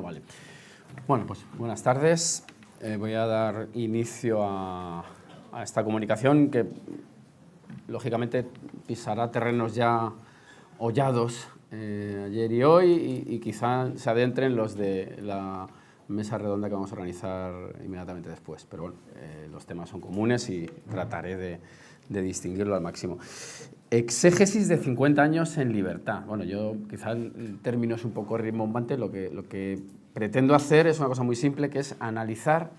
Vale. Bueno, pues buenas tardes. Voy a dar inicio a esta comunicación que, lógicamente, pisará terrenos ya hollados ayer y hoy y quizá se adentren los de la mesa redonda que vamos a organizar inmediatamente después. Pero bueno, los temas son comunes y trataré de distinguirlo al máximo. Exégesis de 50 años en libertad. Bueno, yo quizá el término es un poco rimbombante. Lo que pretendo hacer es una cosa muy simple, que es analizar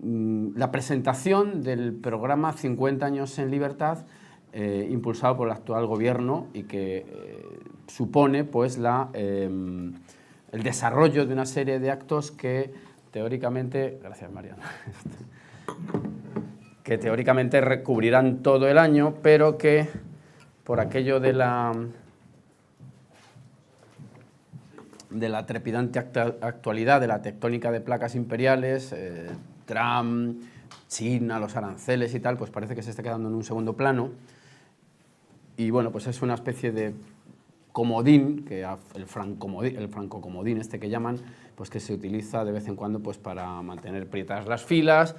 la presentación del programa 50 años en libertad impulsado por el actual gobierno y que supone pues el desarrollo de una serie de actos que teóricamente, gracias Mariana, que teóricamente recubrirán todo el año, pero que por aquello de la trepidante actualidad de la tectónica de placas imperiales, Trump, China, los aranceles y tal, pues parece que se está quedando en un segundo plano. Y bueno, pues es una especie de comodín, el francocomodín este que llaman, pues que se utiliza de vez en cuando pues para mantener prietadas las filas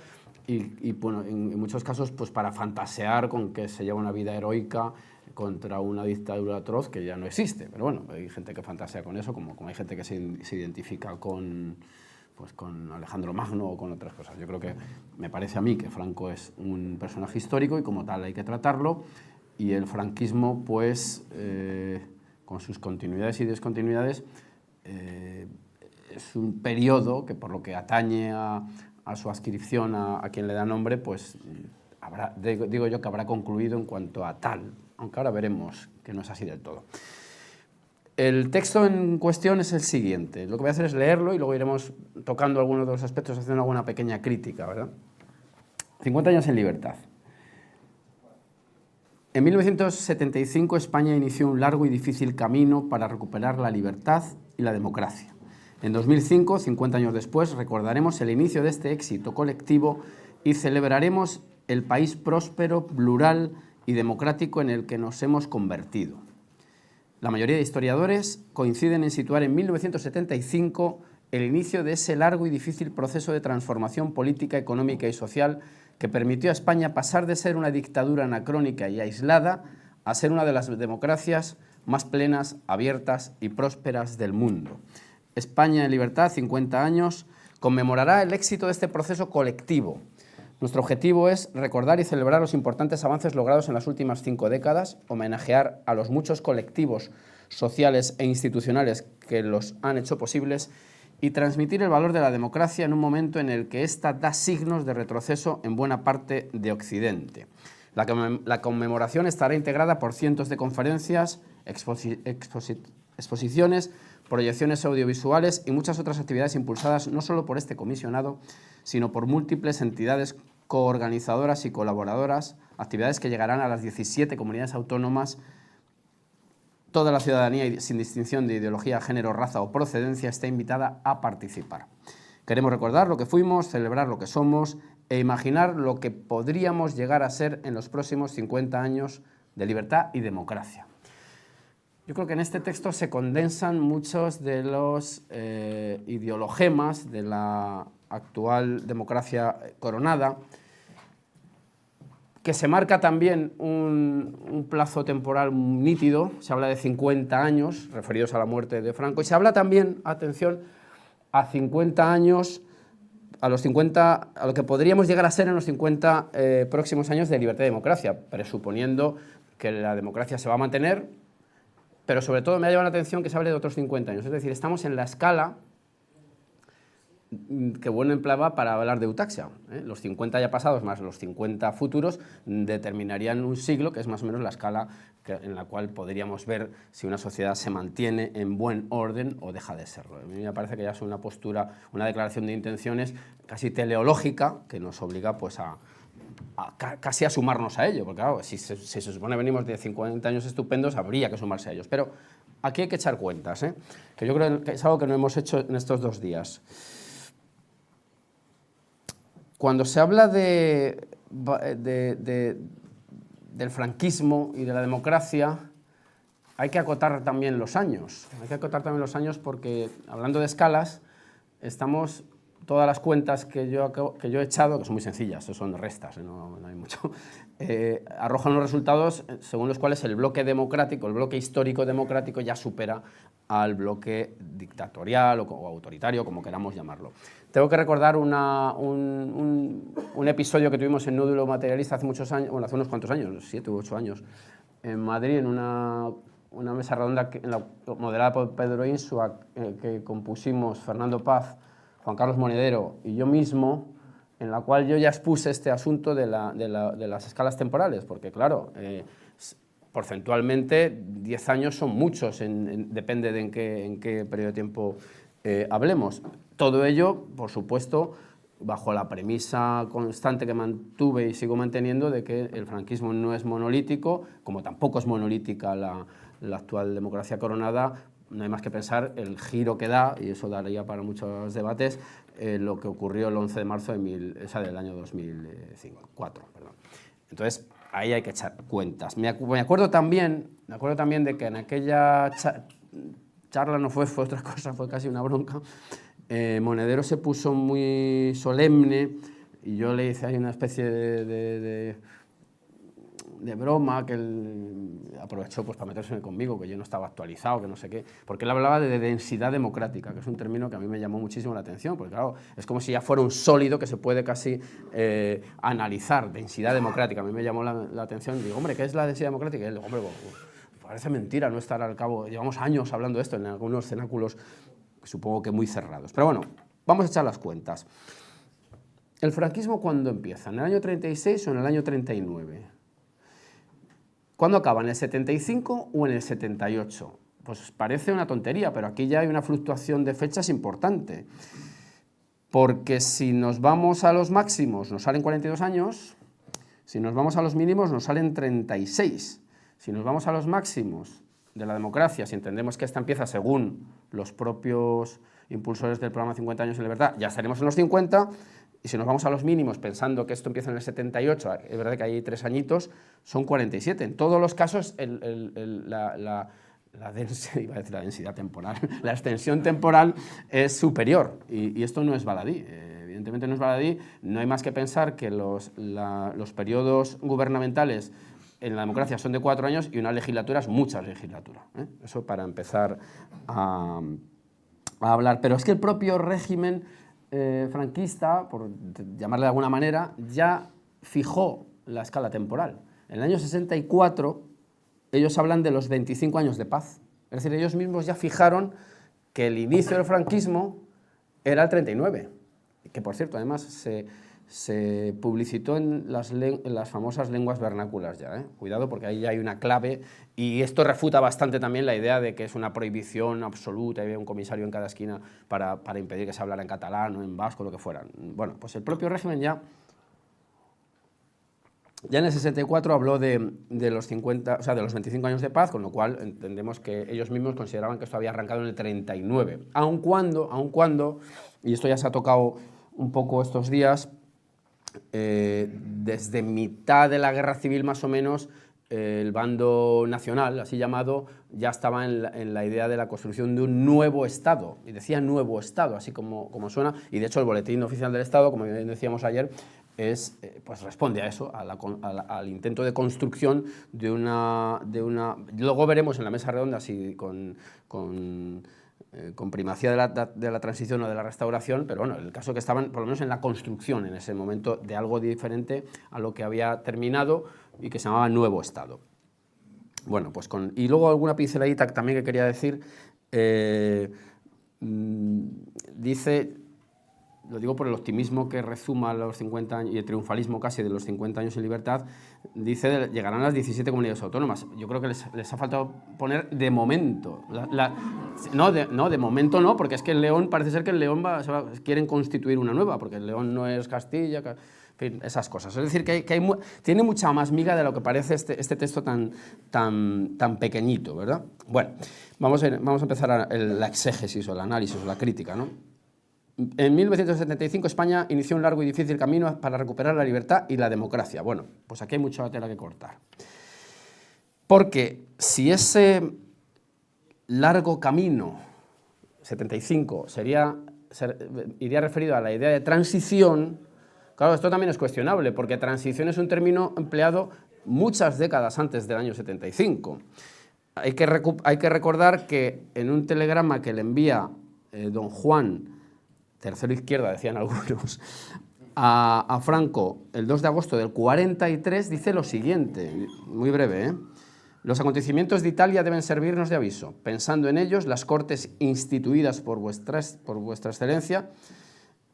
y bueno, en muchos casos pues para fantasear con que se lleva una vida heroica contra una dictadura atroz que ya no existe. Pero bueno, hay gente que fantasea con eso, como hay gente que se identifica con Alejandro Magno o con otras cosas. Yo creo que, me parece a mí, que Franco es un personaje histórico y como tal hay que tratarlo, y el franquismo, pues, con sus continuidades y descontinuidades, es un periodo que, por lo que atañe a su adscripción a quien le da nombre, pues digo yo que habrá concluido en cuanto a tal, aunque ahora veremos que no es así del todo. El texto en cuestión es el siguiente. Lo que voy a hacer es leerlo y luego iremos tocando algunos de los aspectos, haciendo alguna pequeña crítica, ¿verdad? 50 años en libertad. En 1975 España inició un largo y difícil camino para recuperar la libertad y la democracia. En 2005, 50 años después, recordaremos el inicio de este éxito colectivo y celebraremos el país próspero, plural y democrático en el que nos hemos convertido. La mayoría de historiadores coinciden en situar en 1975 el inicio de ese largo y difícil proceso de transformación política, económica y social que permitió a España pasar de ser una dictadura anacrónica y aislada a ser una de las democracias más plenas, abiertas y prósperas del mundo. España en libertad, 50 años, conmemorará el éxito de este proceso colectivo. Nuestro objetivo es recordar y celebrar los importantes avances logrados en las últimas 5 décadas, homenajear a los muchos colectivos sociales e institucionales que los han hecho posibles y transmitir el valor de la democracia en un momento en el que ésta da signos de retroceso en buena parte de Occidente. La conmemoración estará integrada por cientos de conferencias, exposiciones, proyecciones audiovisuales y muchas otras actividades impulsadas no solo por este comisionado, sino por múltiples entidades coorganizadoras y colaboradoras, actividades que llegarán a las 17 comunidades autónomas. Toda la ciudadanía, sin distinción de ideología, género, raza o procedencia, está invitada a participar. Queremos recordar lo que fuimos, celebrar lo que somos e imaginar lo que podríamos llegar a ser en los próximos 50 años de libertad y democracia. Yo creo que en este texto se condensan muchos de los ideologemas de la actual democracia coronada, que se marca también un plazo temporal nítido. Se habla de 50 años, referidos a la muerte de Franco, y se habla también, atención, a 50 años, a lo que podríamos llegar a ser en los 50 próximos años de libertad y democracia, presuponiendo que la democracia se va a mantener, pero sobre todo me ha llamado la atención que se hable de otros 50 años, es decir, estamos en la escala que bueno empleaba para hablar de eutaxia. Los 50 ya pasados más los 50 futuros determinarían un siglo, que es más o menos la escala en la cual podríamos ver si una sociedad se mantiene en buen orden o deja de serlo. A mí me parece que ya es una postura, una declaración de intenciones casi teleológica que nos obliga pues casi a sumarnos a ello, porque claro, si se supone que venimos de 50 años estupendos, habría que sumarse a ellos. Pero aquí hay que echar cuentas, que yo creo que es algo que no hemos hecho en estos 2 días. Cuando se habla del franquismo y de la democracia, hay que acotar también los años. Hay que acotar también los años porque, hablando de escalas, estamos... Todas las cuentas que yo he echado, que son muy sencillas, son restas, no hay mucho, arrojan unos resultados según los cuales el bloque democrático, el bloque histórico democrático ya supera al bloque dictatorial o autoritario, como queramos llamarlo. Tengo que recordar un episodio que tuvimos en Nódulo Materialista hace muchos años, bueno, hace unos cuantos años, 7 u 8 años, en Madrid, en una mesa redonda moderada por Pedro Insua, que compusimos Fernando Paz, Juan Carlos Monedero y yo mismo, en la cual yo ya expuse este asunto de las escalas temporales, porque claro, porcentualmente 10 años son muchos, depende de en qué periodo de tiempo hablemos. Todo ello, por supuesto, bajo la premisa constante que mantuve y sigo manteniendo de que el franquismo no es monolítico, como tampoco es monolítica la actual democracia coronada. No hay más que pensar el giro que da, y eso daría para muchos debates, lo que ocurrió el 11 de marzo del año 2004. Perdón. Entonces, ahí hay que echar cuentas. Me acuerdo también de que en aquella charla no fue otra cosa, fue casi una bronca. Monedero se puso muy solemne y yo le hice ahí una especie de broma, que él aprovechó pues, para meterse conmigo, que yo no estaba actualizado, que no sé qué, porque él hablaba de densidad democrática, que es un término que a mí me llamó muchísimo la atención, porque claro, es como si ya fuera un sólido que se puede casi analizar, densidad democrática. A mí me llamó la atención y digo, hombre, ¿qué es la densidad democrática? Y él dijo, hombre, parece mentira no estar al cabo, llevamos años hablando de esto en algunos cenáculos, supongo que muy cerrados. Pero bueno, vamos a echar las cuentas. ¿El franquismo cuándo empieza? ¿En el año 36 o en el año 39? ¿Cuándo acaba? ¿En el 75 o en el 78? Pues parece una tontería, pero aquí ya hay una fluctuación de fechas importante. Porque si nos vamos a los máximos nos salen 42 años, si nos vamos a los mínimos nos salen 36. Si nos vamos a los máximos de la democracia, si entendemos que esta empieza según los propios impulsores del programa 50 años en libertad, ya estaremos en los 50. Y si nos vamos a los mínimos, pensando que esto empieza en el 78, es verdad que hay 3 añitos, son 47. En todos los casos, la densidad temporal, la extensión temporal es superior. Y esto no es baladí. Evidentemente no es baladí. No hay más que pensar que los periodos gubernamentales en la democracia son de 4 años y una legislatura es mucha legislatura. Eso para empezar a hablar. Pero es que el propio régimen franquista, por llamarle de alguna manera, ya fijó la escala temporal. En el año 64 ellos hablan de los 25 años de paz. Es decir, ellos mismos ya fijaron que el inicio del franquismo era el 39, que por cierto además se publicitó en las famosas lenguas vernáculas ya. Cuidado porque ahí ya hay una clave y esto refuta bastante también la idea de que es una prohibición absoluta, había un comisario en cada esquina para impedir que se hablara en catalán o en vasco, lo que fuera. Bueno, pues el propio régimen ya en el 64 habló de los 50, o sea, de los 25 años de paz, con lo cual entendemos que ellos mismos consideraban que esto había arrancado en el 39, aun cuando, y esto ya se ha tocado un poco estos días, desde mitad de la guerra civil más o menos, el bando nacional, así llamado, ya estaba en la idea de la construcción de un nuevo Estado, y decía nuevo Estado, así como suena, y de hecho el Boletín Oficial del Estado, como decíamos ayer, pues responde a eso, al intento de construcción de una... Luego veremos en la mesa redonda si con primacía de la transición o de la restauración, pero bueno, el caso que estaban por lo menos en la construcción en ese momento de algo diferente a lo que había terminado y que se llamaba Nuevo Estado. Bueno, pues y luego alguna pinceladita también que quería decir, dice, lo digo por el optimismo que rezuma los 50 años y el triunfalismo casi de los 50 años en libertad, dice llegarán las 17 comunidades autónomas. Yo creo que les ha faltado poner de momento. De momento no, porque es que el León, parece ser que el León quieren constituir una nueva, porque el León no es Castilla, en fin, esas cosas. Es decir, que tiene mucha más miga de lo que parece este texto tan pequeñito, ¿verdad? Bueno, vamos a empezar la exégesis o el análisis o la crítica, ¿no? En 1975 España inició un largo y difícil camino para recuperar la libertad y la democracia. Bueno, pues aquí hay mucha tela que cortar. Porque si ese largo camino, 75, iría referido a la idea de transición. Claro, esto también es cuestionable, porque transición es un término empleado muchas décadas antes del año 75. Hay que recordar que en un telegrama que le envía don Juan, tercero izquierda, decían algunos, a Franco el 2 de agosto del 43, dice lo siguiente, muy breve, ¿eh? Los acontecimientos de Italia deben servirnos de aviso. Pensando en ellos, las cortes instituidas por vuestra excelencia,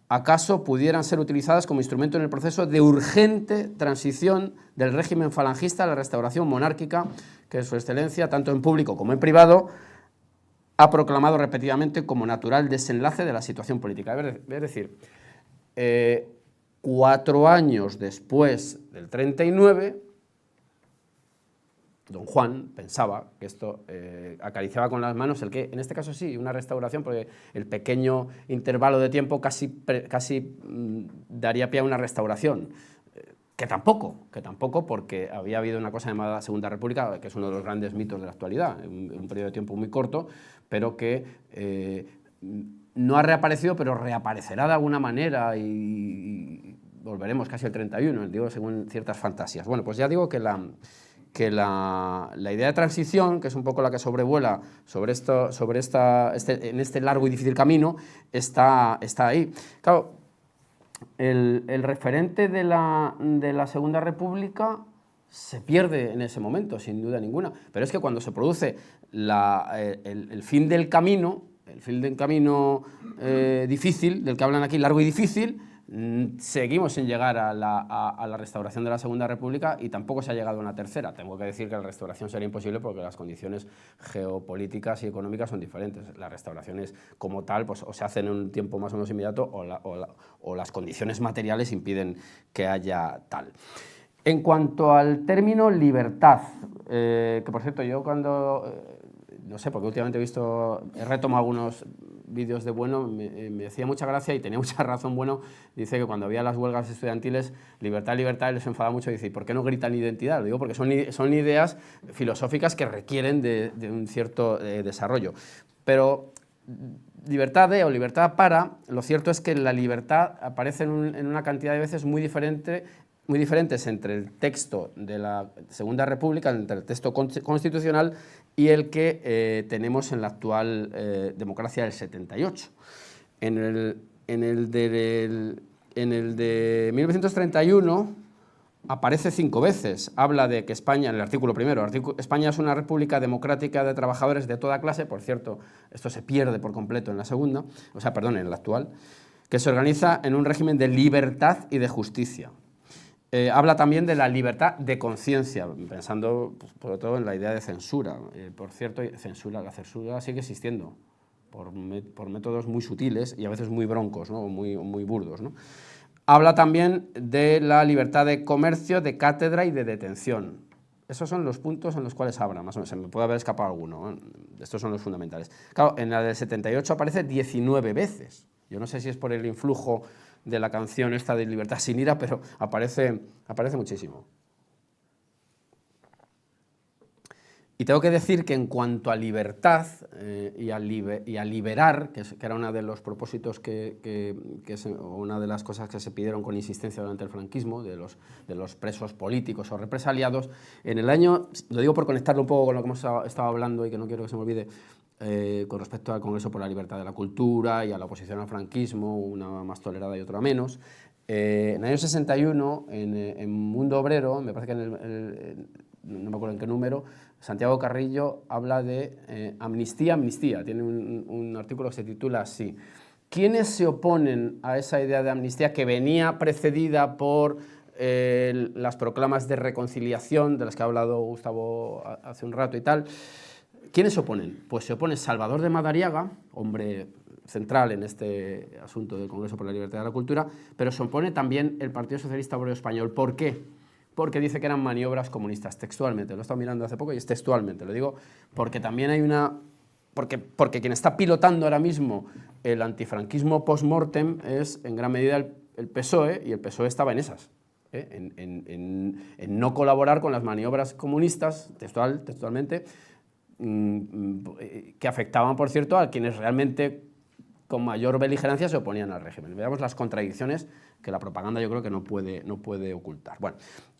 acaso pudieran ser utilizadas como instrumento en el proceso de urgente transición del régimen falangista a la restauración monárquica que su excelencia, tanto en público como en privado, ha proclamado repetidamente como natural desenlace de la situación política. Es decir, 4 años después del 39, don Juan pensaba que esto acariciaba con las manos el que, en este caso sí, una restauración, porque el pequeño intervalo de tiempo casi daría pie a una restauración. Que tampoco, porque había habido una cosa llamada Segunda República, que es uno de los grandes mitos de la actualidad, un periodo de tiempo muy corto, pero que no ha reaparecido, pero reaparecerá de alguna manera y volveremos casi al 31, digo, según ciertas fantasías. Bueno, pues ya digo que la idea de transición, que es un poco la que sobrevuela en este largo y difícil camino, está ahí. Claro, el referente de la Segunda República se pierde en ese momento, sin duda ninguna, pero es que cuando se produce el fin del camino, difícil, del que hablan aquí, largo y difícil, seguimos sin llegar a la restauración de la Segunda República y tampoco se ha llegado a una tercera. Tengo que decir que la restauración sería imposible porque las condiciones geopolíticas y económicas son diferentes. Las restauraciones como tal pues, o se hacen en un tiempo más o menos inmediato o las condiciones materiales impiden que haya tal. En cuanto al término libertad, que por cierto yo cuando... no sé, porque últimamente he retomado algunos vídeos de Bueno, me hacía mucha gracia y tenía mucha razón Bueno, dice que cuando había las huelgas estudiantiles, libertad, libertad, les enfada mucho y dice, ¿y por qué no gritan identidad? Lo digo porque son ideas filosóficas que requieren de un cierto desarrollo. Pero libertad de o libertad para, lo cierto es que la libertad aparece en una cantidad de veces muy diferentes entre el texto de la Segunda República, entre el texto constitucional y el que tenemos en la actual democracia del 78. En el de 1931 aparece 5 veces. Habla de que España, en el artículo primero, España es una república democrática de trabajadores de toda clase, por cierto, esto se pierde por completo en la segunda, en la actual, que se organiza en un régimen de libertad y de justicia. Habla también de la libertad de conciencia, pensando pues, sobre todo en la idea de censura. Por cierto, la censura sigue existiendo por métodos muy sutiles y a veces muy broncos, ¿no? muy burdos, ¿no? Habla también de la libertad de comercio, de cátedra y de detención. Esos son los puntos en los cuales habla, más o menos, se me puede haber escapado alguno, ¿eh? Estos son los fundamentales. Claro, en la del 78 aparece 19 veces. Yo no sé si es por el influjo de la canción esta de Libertad sin ira, pero aparece muchísimo. Y tengo que decir que en cuanto a libertad y a liberar, que era uno de los propósitos una de las cosas que se pidieron con insistencia durante el franquismo, de los presos políticos o represaliados, en el año, lo digo por conectarlo un poco con lo que hemos estado hablando y que no quiero que se me olvide, con respecto al Congreso por la Libertad de la Cultura y a la oposición al franquismo, una más tolerada y otra menos. En el año 61, en Mundo Obrero, me parece que no me acuerdo en qué número, Santiago Carrillo habla de amnistía, tiene un artículo que se titula así. ¿Quiénes se oponen a esa idea de amnistía que venía precedida por las proclamas de reconciliación, de las que ha hablado Gustavo hace un rato y tal? ¿Quiénes se oponen? Pues se opone Salvador de Madariaga, hombre central en este asunto del Congreso por la Libertad de la Cultura, pero se opone también el Partido Socialista Obrero Español. ¿Por qué? Porque dice que eran maniobras comunistas, textualmente. Lo he estado mirando hace poco y es textualmente. Lo digo porque también hay una... Porque quien está pilotando ahora mismo el antifranquismo post-mortem es en gran medida el PSOE, y el PSOE estaba en esas. En no colaborar con las maniobras comunistas, textualmente, que afectaban, por cierto, a quienes realmente con mayor beligerancia se oponían al régimen. Veamos las contradicciones que la propaganda yo creo que no puede ocultar. Bueno,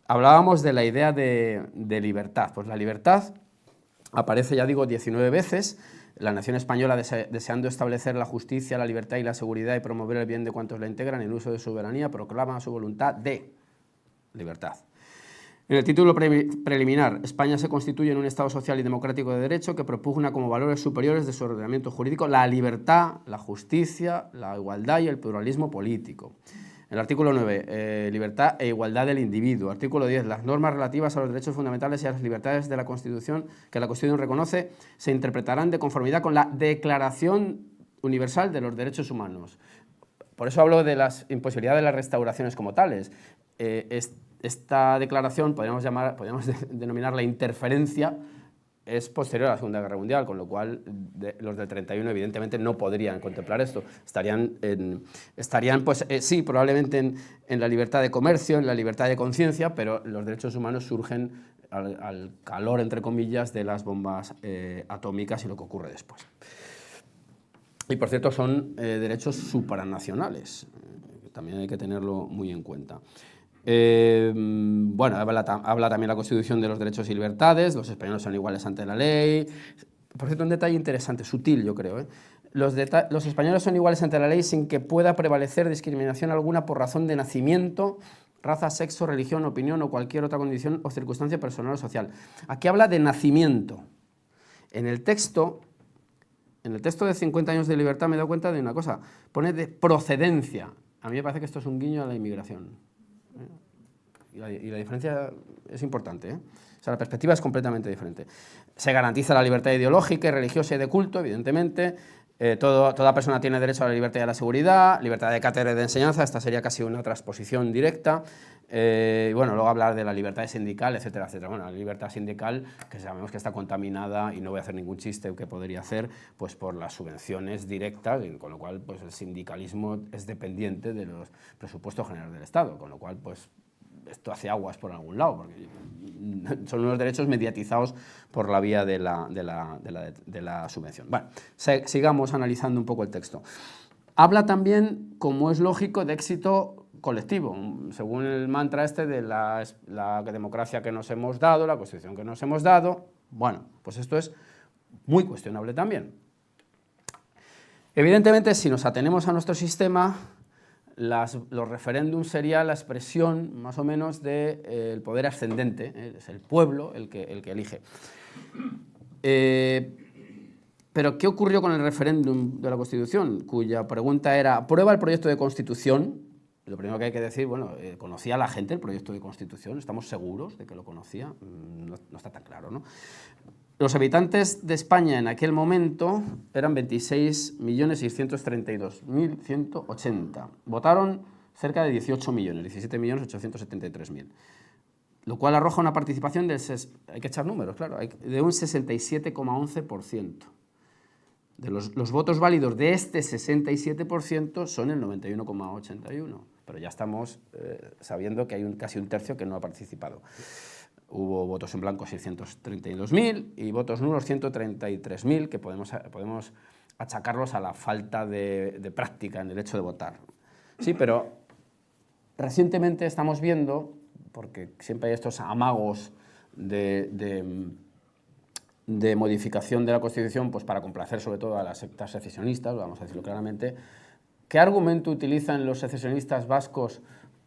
hablábamos de la idea de libertad. Pues la libertad aparece, ya digo, 19 veces. La nación española, deseando establecer la justicia, la libertad y la seguridad y promover el bien de cuantos la integran en uso de soberanía, proclama su voluntad de libertad. En el título preliminar, España se constituye en un Estado social y democrático de derecho que propugna como valores superiores de su ordenamiento jurídico la libertad, la justicia, la igualdad y el pluralismo político. El artículo 9, libertad e igualdad del individuo. Artículo 10, las normas relativas a los derechos fundamentales y a las libertades de la Constitución que la Constitución reconoce se interpretarán de conformidad con la Declaración Universal de los Derechos Humanos. Por eso hablo de las imposibilidades de las restauraciones como tales. Esta declaración, podríamos denominarla interferencia, es posterior a la Segunda Guerra Mundial, con lo cual los del 31 evidentemente no podrían contemplar esto. Estarían pues, sí, probablemente en la libertad de comercio, en la libertad de conciencia, pero los derechos humanos surgen al calor, entre comillas, de las bombas atómicas y lo que ocurre después. Y por cierto son derechos supranacionales, también hay que tenerlo muy en cuenta. Bueno, habla también la Constitución de los derechos y libertades, los españoles son iguales ante la ley. Por cierto, un detalle interesante, sutil yo creo, los españoles son iguales ante la ley sin que pueda prevalecer discriminación alguna por razón de nacimiento, raza, sexo, religión, opinión o cualquier otra condición o circunstancia personal o social. Aquí habla de nacimiento. En el texto de 50 años de libertad me he dado cuenta de una cosa, pone de procedencia. A mí me parece que esto es un guiño a la inmigración. Y la diferencia es importante, O sea, la perspectiva es completamente diferente. Se garantiza la libertad ideológica y religiosa y de culto, evidentemente. Toda persona tiene derecho a la libertad y a la seguridad, libertad de cátedra y de enseñanza, esta sería casi una transposición directa. Bueno, luego hablar de la libertad sindical, etcétera, etcétera. Bueno, la libertad sindical, que sabemos que está contaminada, y no voy a hacer ningún chiste que podría hacer, pues por las subvenciones directas, con lo cual pues el sindicalismo es dependiente de los presupuestos generales del Estado, con lo cual pues esto hace aguas por algún lado, porque son unos derechos mediatizados por la vía de la subvención. Bueno, sigamos analizando un poco el texto. Habla también, como es lógico, de éxito colectivo, según el mantra de la democracia que nos hemos dado, la Constitución que nos hemos dado. Bueno, pues esto es muy cuestionable también. Evidentemente, si nos atenemos a nuestro sistema, los referéndums sería la expresión, más o menos, del poder ascendente, es el pueblo el que elige. Pero, ¿qué ocurrió con el referéndum de la Constitución? Cuya pregunta era, ¿aprueba el proyecto de Constitución? Lo primero que hay que decir, bueno, ¿conocía la gente el proyecto de Constitución? ¿Estamos seguros de que lo conocía? No está tan claro, ¿no? Los habitantes de España en aquel momento eran 26.632.180. Votaron cerca de 18 millones, 17.873.000. Lo cual arroja una participación hay que echar números, claro, de un 67,11%. De los votos válidos de este 67% son el 91,81%, pero ya estamos sabiendo que hay casi un tercio que no ha participado. Hubo votos en blanco 632.000 y votos nulos 133.000, que podemos achacarlos a la falta de práctica en el hecho de votar. Sí, pero recientemente estamos viendo, porque siempre hay estos amagos de modificación de la Constitución, pues para complacer sobre todo a las sectas secesionistas, vamos a decirlo claramente. ¿Qué argumento utilizan los secesionistas vascos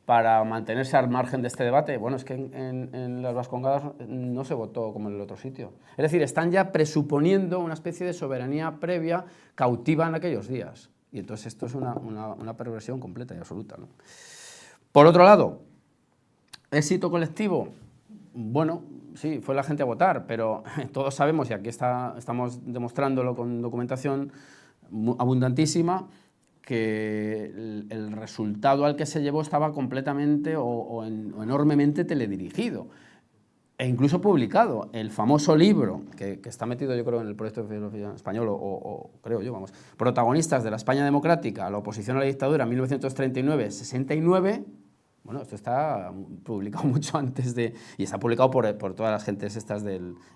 para mantenerse al margen de este debate? Bueno, es que en las Vascongadas no se votó como en el otro sitio. Es decir, están ya presuponiendo una especie de soberanía previa cautiva en aquellos días. Y entonces esto es una perversión completa y absoluta, ¿no? Por otro lado, éxito colectivo. Bueno, sí, fue la gente a votar, pero todos sabemos, y aquí estamos demostrándolo con documentación abundantísima, que el resultado al que se llevó estaba completamente o enormemente teledirigido e incluso publicado. El famoso libro, que está metido yo creo en el proyecto de filosofía español, o creo yo, vamos, Protagonistas de la España democrática, la oposición a la dictadura, 1939-69, Bueno, esto está publicado mucho antes de... y está publicado por todas las gentes estas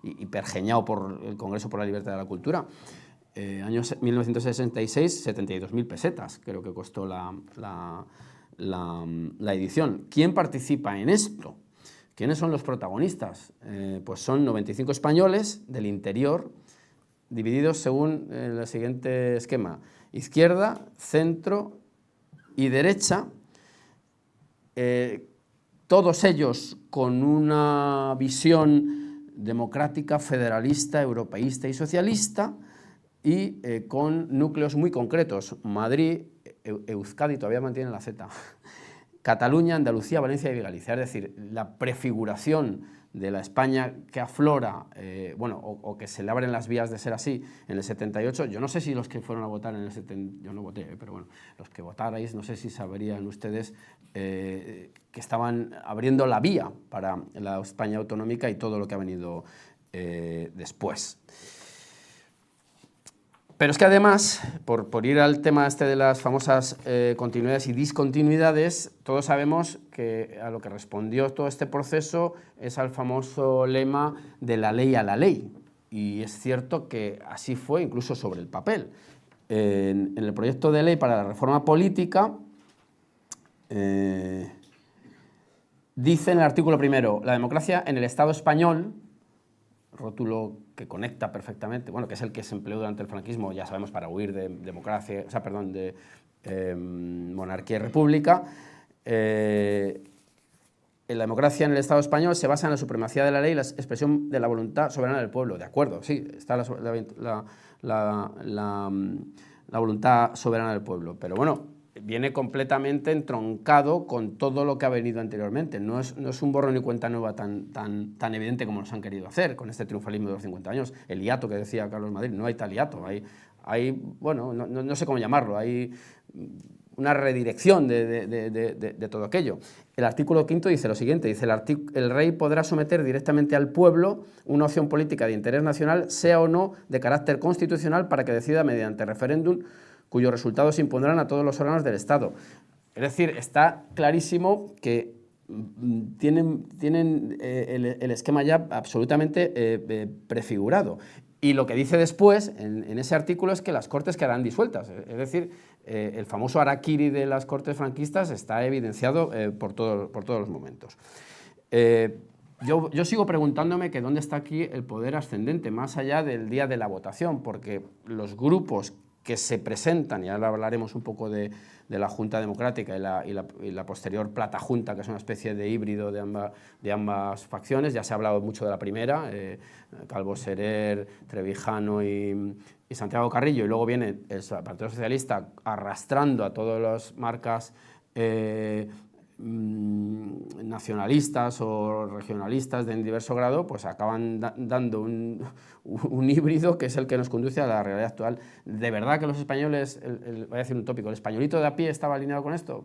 y pergeñado por el Congreso por la Libertad de la Cultura. Año 1966, 72.000 pesetas, creo que costó la edición. ¿Quién participa en esto? ¿Quiénes son los protagonistas? Pues son 95 españoles del interior, divididos según el siguiente esquema: izquierda, centro y derecha, todos ellos con una visión democrática, federalista, europeísta y socialista, y con núcleos muy concretos: Madrid, Euskadi, todavía mantienen la Z, Cataluña, Andalucía, Valencia y Galicia. Es decir, la prefiguración de la España que aflora, bueno, o que se le abren las vías de ser así en el 78, yo no sé si los que fueron a votar en el 70, yo no voté, pero bueno, los que votarais, no sé si sabrían ustedes que estaban abriendo la vía para la España autonómica y todo lo que ha venido después. Pero es que además, por ir al tema este de las famosas continuidades y discontinuidades, todos sabemos que a lo que respondió todo este proceso es al famoso lema de la ley a la ley. Y es cierto que así fue incluso sobre el papel. En el proyecto de ley para la reforma política, dice en el artículo primero: la democracia en el Estado español, rótulo que conecta perfectamente, bueno, que es el que se empleó durante el franquismo, ya sabemos, para huir de democracia, o sea, perdón, de monarquía y república. La democracia en el Estado español se basa en la supremacía de la ley y la expresión de la voluntad soberana del pueblo. De acuerdo, sí, está la voluntad soberana del pueblo, pero bueno, viene completamente entroncado con todo lo que ha venido anteriormente. No es un borrón y cuenta nueva tan evidente como nos han querido hacer con este triunfalismo de los 50 años. El hiato que decía Carlos Madrid, no hay tal hiato, hay bueno, no sé cómo llamarlo, hay una redirección de todo aquello. El artículo 5 dice lo siguiente, dice: el rey podrá someter directamente al pueblo una opción política de interés nacional, sea o no de carácter constitucional, para que decida mediante referéndum, cuyos resultados se impondrán a todos los órganos del Estado. Es decir, está clarísimo que tienen el esquema ya absolutamente prefigurado. Y lo que dice después, en ese artículo, es que las Cortes quedarán disueltas. Es decir, el famoso harakiri de las Cortes franquistas está evidenciado por todos los momentos. Yo sigo preguntándome que dónde está aquí el poder ascendente, más allá del día de la votación, porque los grupos que se presentan, y ahora hablaremos un poco de la Junta Democrática y la posterior Plata Junta, que es una especie de híbrido de ambas facciones. Ya se ha hablado mucho de la primera, Calvo Serer, Trevijano y Santiago Carrillo, y luego viene el Partido Socialista arrastrando a todas las marcas nacionalistas o regionalistas de diverso grado, pues acaban dando un híbrido que es el que nos conduce a la realidad actual. ¿De verdad que los españoles, voy a decir un tópico, el españolito de a pie estaba alineado con esto?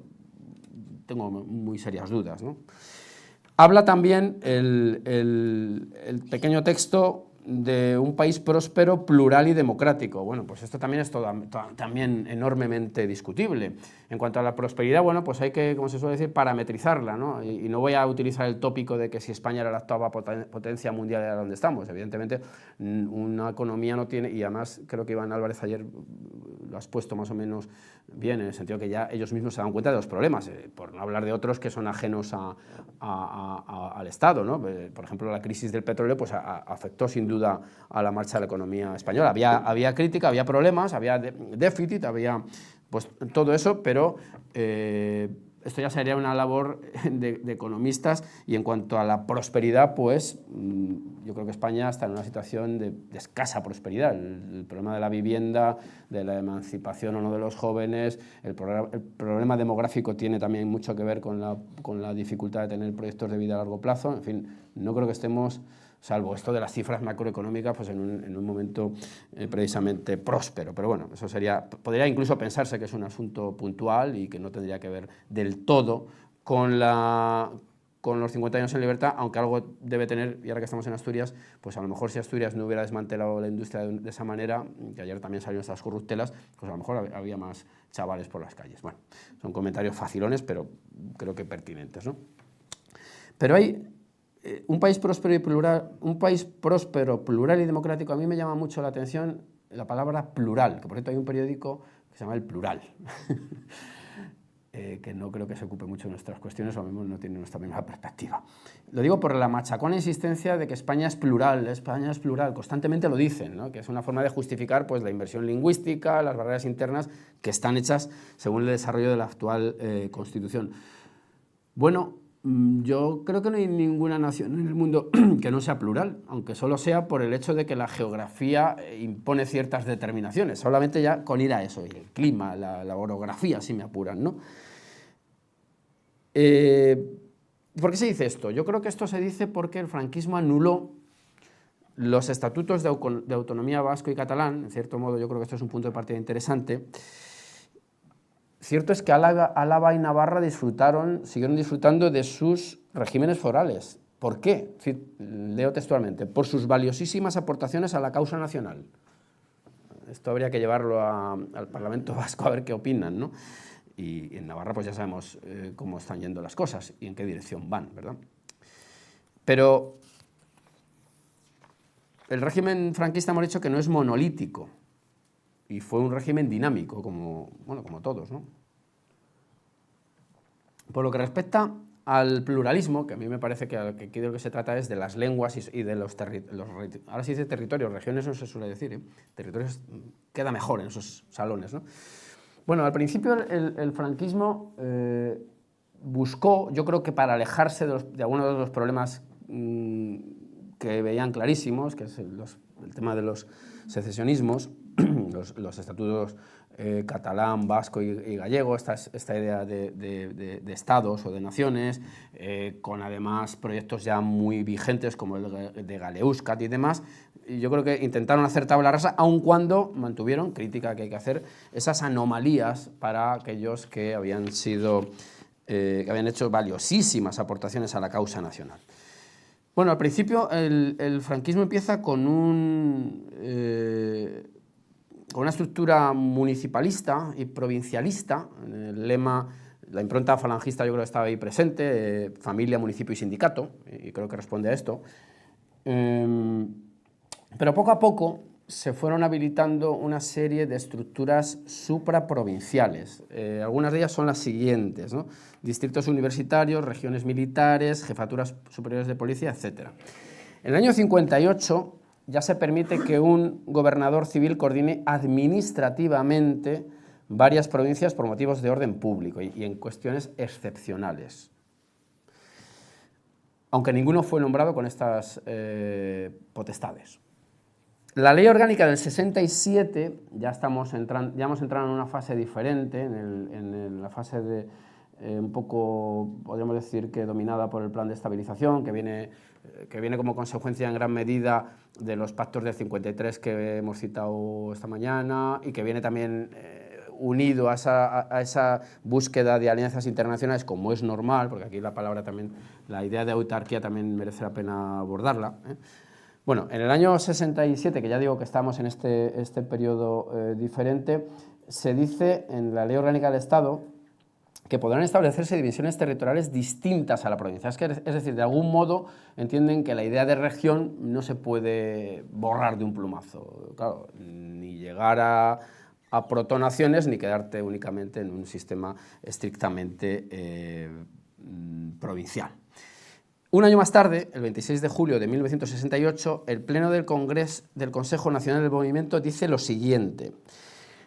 Tengo muy serias dudas, ¿no? Habla también el pequeño texto de un país próspero, plural y democrático. Bueno, pues esto también es también enormemente discutible. En cuanto a la prosperidad, bueno, pues hay que, como se suele decir, parametrizarla, ¿no? Y no voy a utilizar el tópico de que si España era la octava potencia mundial era donde estamos. Evidentemente, una economía no tiene, y además creo que Iván Álvarez ayer lo has puesto más o menos bien, en el sentido que ya ellos mismos se dan cuenta de los problemas, por no hablar de otros que son ajenos al Estado, ¿no? Por ejemplo, la crisis del petróleo pues afectó sin duda a la marcha de la economía española. Había crítica, había problemas, había déficit, había pues todo eso, pero esto ya sería una labor de economistas. Y en cuanto a la prosperidad, pues yo creo que España está en una situación de escasa prosperidad. El problema de la vivienda, de la emancipación o no de los jóvenes, el problema demográfico tiene también mucho que ver con la dificultad de tener proyectos de vida a largo plazo. En fin, no creo que estemos, salvo esto de las cifras macroeconómicas, pues en un momento precisamente próspero. Pero bueno, eso podría incluso pensarse que es un asunto puntual y que no tendría que ver del todo con con los 50 años en libertad, aunque algo debe tener, y ahora que estamos en Asturias, pues a lo mejor si Asturias no hubiera desmantelado la industria de esa manera, que ayer también salieron estas corruptelas, pues a lo mejor había más chavales por las calles. Bueno, son comentarios facilones, pero creo que pertinentes, ¿no? Pero hay un país próspero y plural, plural y democrático. A mí me llama mucho la atención la palabra plural, que por cierto hay un periódico que se llama El Plural, que no creo que se ocupe mucho de nuestras cuestiones, o mismo no tiene nuestra misma perspectiva. Lo digo por la machacona insistencia de que España es plural, constantemente lo dicen, ¿no? Que es una forma de justificar pues, la inversión lingüística, las barreras internas que están hechas según el desarrollo de la actual Constitución. Bueno, yo creo que no hay ninguna nación en el mundo que no sea plural, aunque solo sea por el hecho de que la geografía impone ciertas determinaciones, solamente ya con ir a eso, y el clima, la orografía, si me apuran, ¿no? ¿Por qué se dice esto? Yo creo que esto se dice porque el franquismo anuló los estatutos de autonomía vasco y catalán. En cierto modo, yo creo que esto es un punto de partida interesante. Cierto es que Álava y Navarra siguieron disfrutando de sus regímenes forales. ¿Por qué? Leo textualmente, por sus valiosísimas aportaciones a la causa nacional. Esto habría que llevarlo al Parlamento Vasco a ver qué opinan, ¿no? Y en Navarra pues ya sabemos cómo están yendo las cosas y en qué dirección van, ¿verdad? Pero el régimen franquista hemos dicho que no es monolítico. Y fue un régimen dinámico, como todos, ¿no? Por lo que respecta al pluralismo, que a mí me parece que aquí de lo que se trata es de las lenguas y de los territorios. Ahora se dice territorios, regiones no se suele decir, ¿eh? Territorios queda mejor en esos salones, ¿no? Bueno, al principio el franquismo buscó, yo creo que para alejarse de algunos de los problemas que veían clarísimos, que es el tema de los secesionismos, los estatutos catalán, vasco y gallego, esta idea de estados o de naciones, con además proyectos ya muy vigentes como el de Galeuscat y demás. Y yo creo que intentaron hacer tabla rasa, aun cuando mantuvieron, crítica que hay que hacer, esas anomalías para aquellos que habían hecho valiosísimas aportaciones a la causa nacional. Bueno, al principio el franquismo empieza con una estructura municipalista y provincialista. El lema, la impronta falangista yo creo que estaba ahí presente, familia, municipio y sindicato, y creo que responde a esto. Pero poco a poco se fueron habilitando una serie de estructuras supraprovinciales. Algunas de ellas son las siguientes, ¿no? Distritos universitarios, regiones militares, jefaturas superiores de policía, etc. En el año 58 ya se permite que un gobernador civil coordine administrativamente varias provincias por motivos de orden público y en cuestiones excepcionales. Aunque ninguno fue nombrado con estas potestades. La Ley Orgánica del 67, ya hemos entrado en una fase diferente, en la fase de un poco, podríamos decir, que dominada por el Plan de Estabilización, que viene como consecuencia en gran medida de los pactos del 53 que hemos citado esta mañana y que viene también unido a esa búsqueda de alianzas internacionales, como es normal, porque aquí la idea de autarquía también merece la pena abordarla, ¿eh? Bueno, en el año 67, que ya digo que estamos en este periodo diferente, se dice en la Ley Orgánica del Estado que podrán establecerse divisiones territoriales distintas a la provincia. Es decir, de algún modo entienden que la idea de región no se puede borrar de un plumazo. Claro, ni llegar a protonaciones ni quedarte únicamente en un sistema estrictamente provincial. Un año más tarde, el 26 de julio de 1968, el Pleno del Consejo Nacional del Movimiento dice lo siguiente: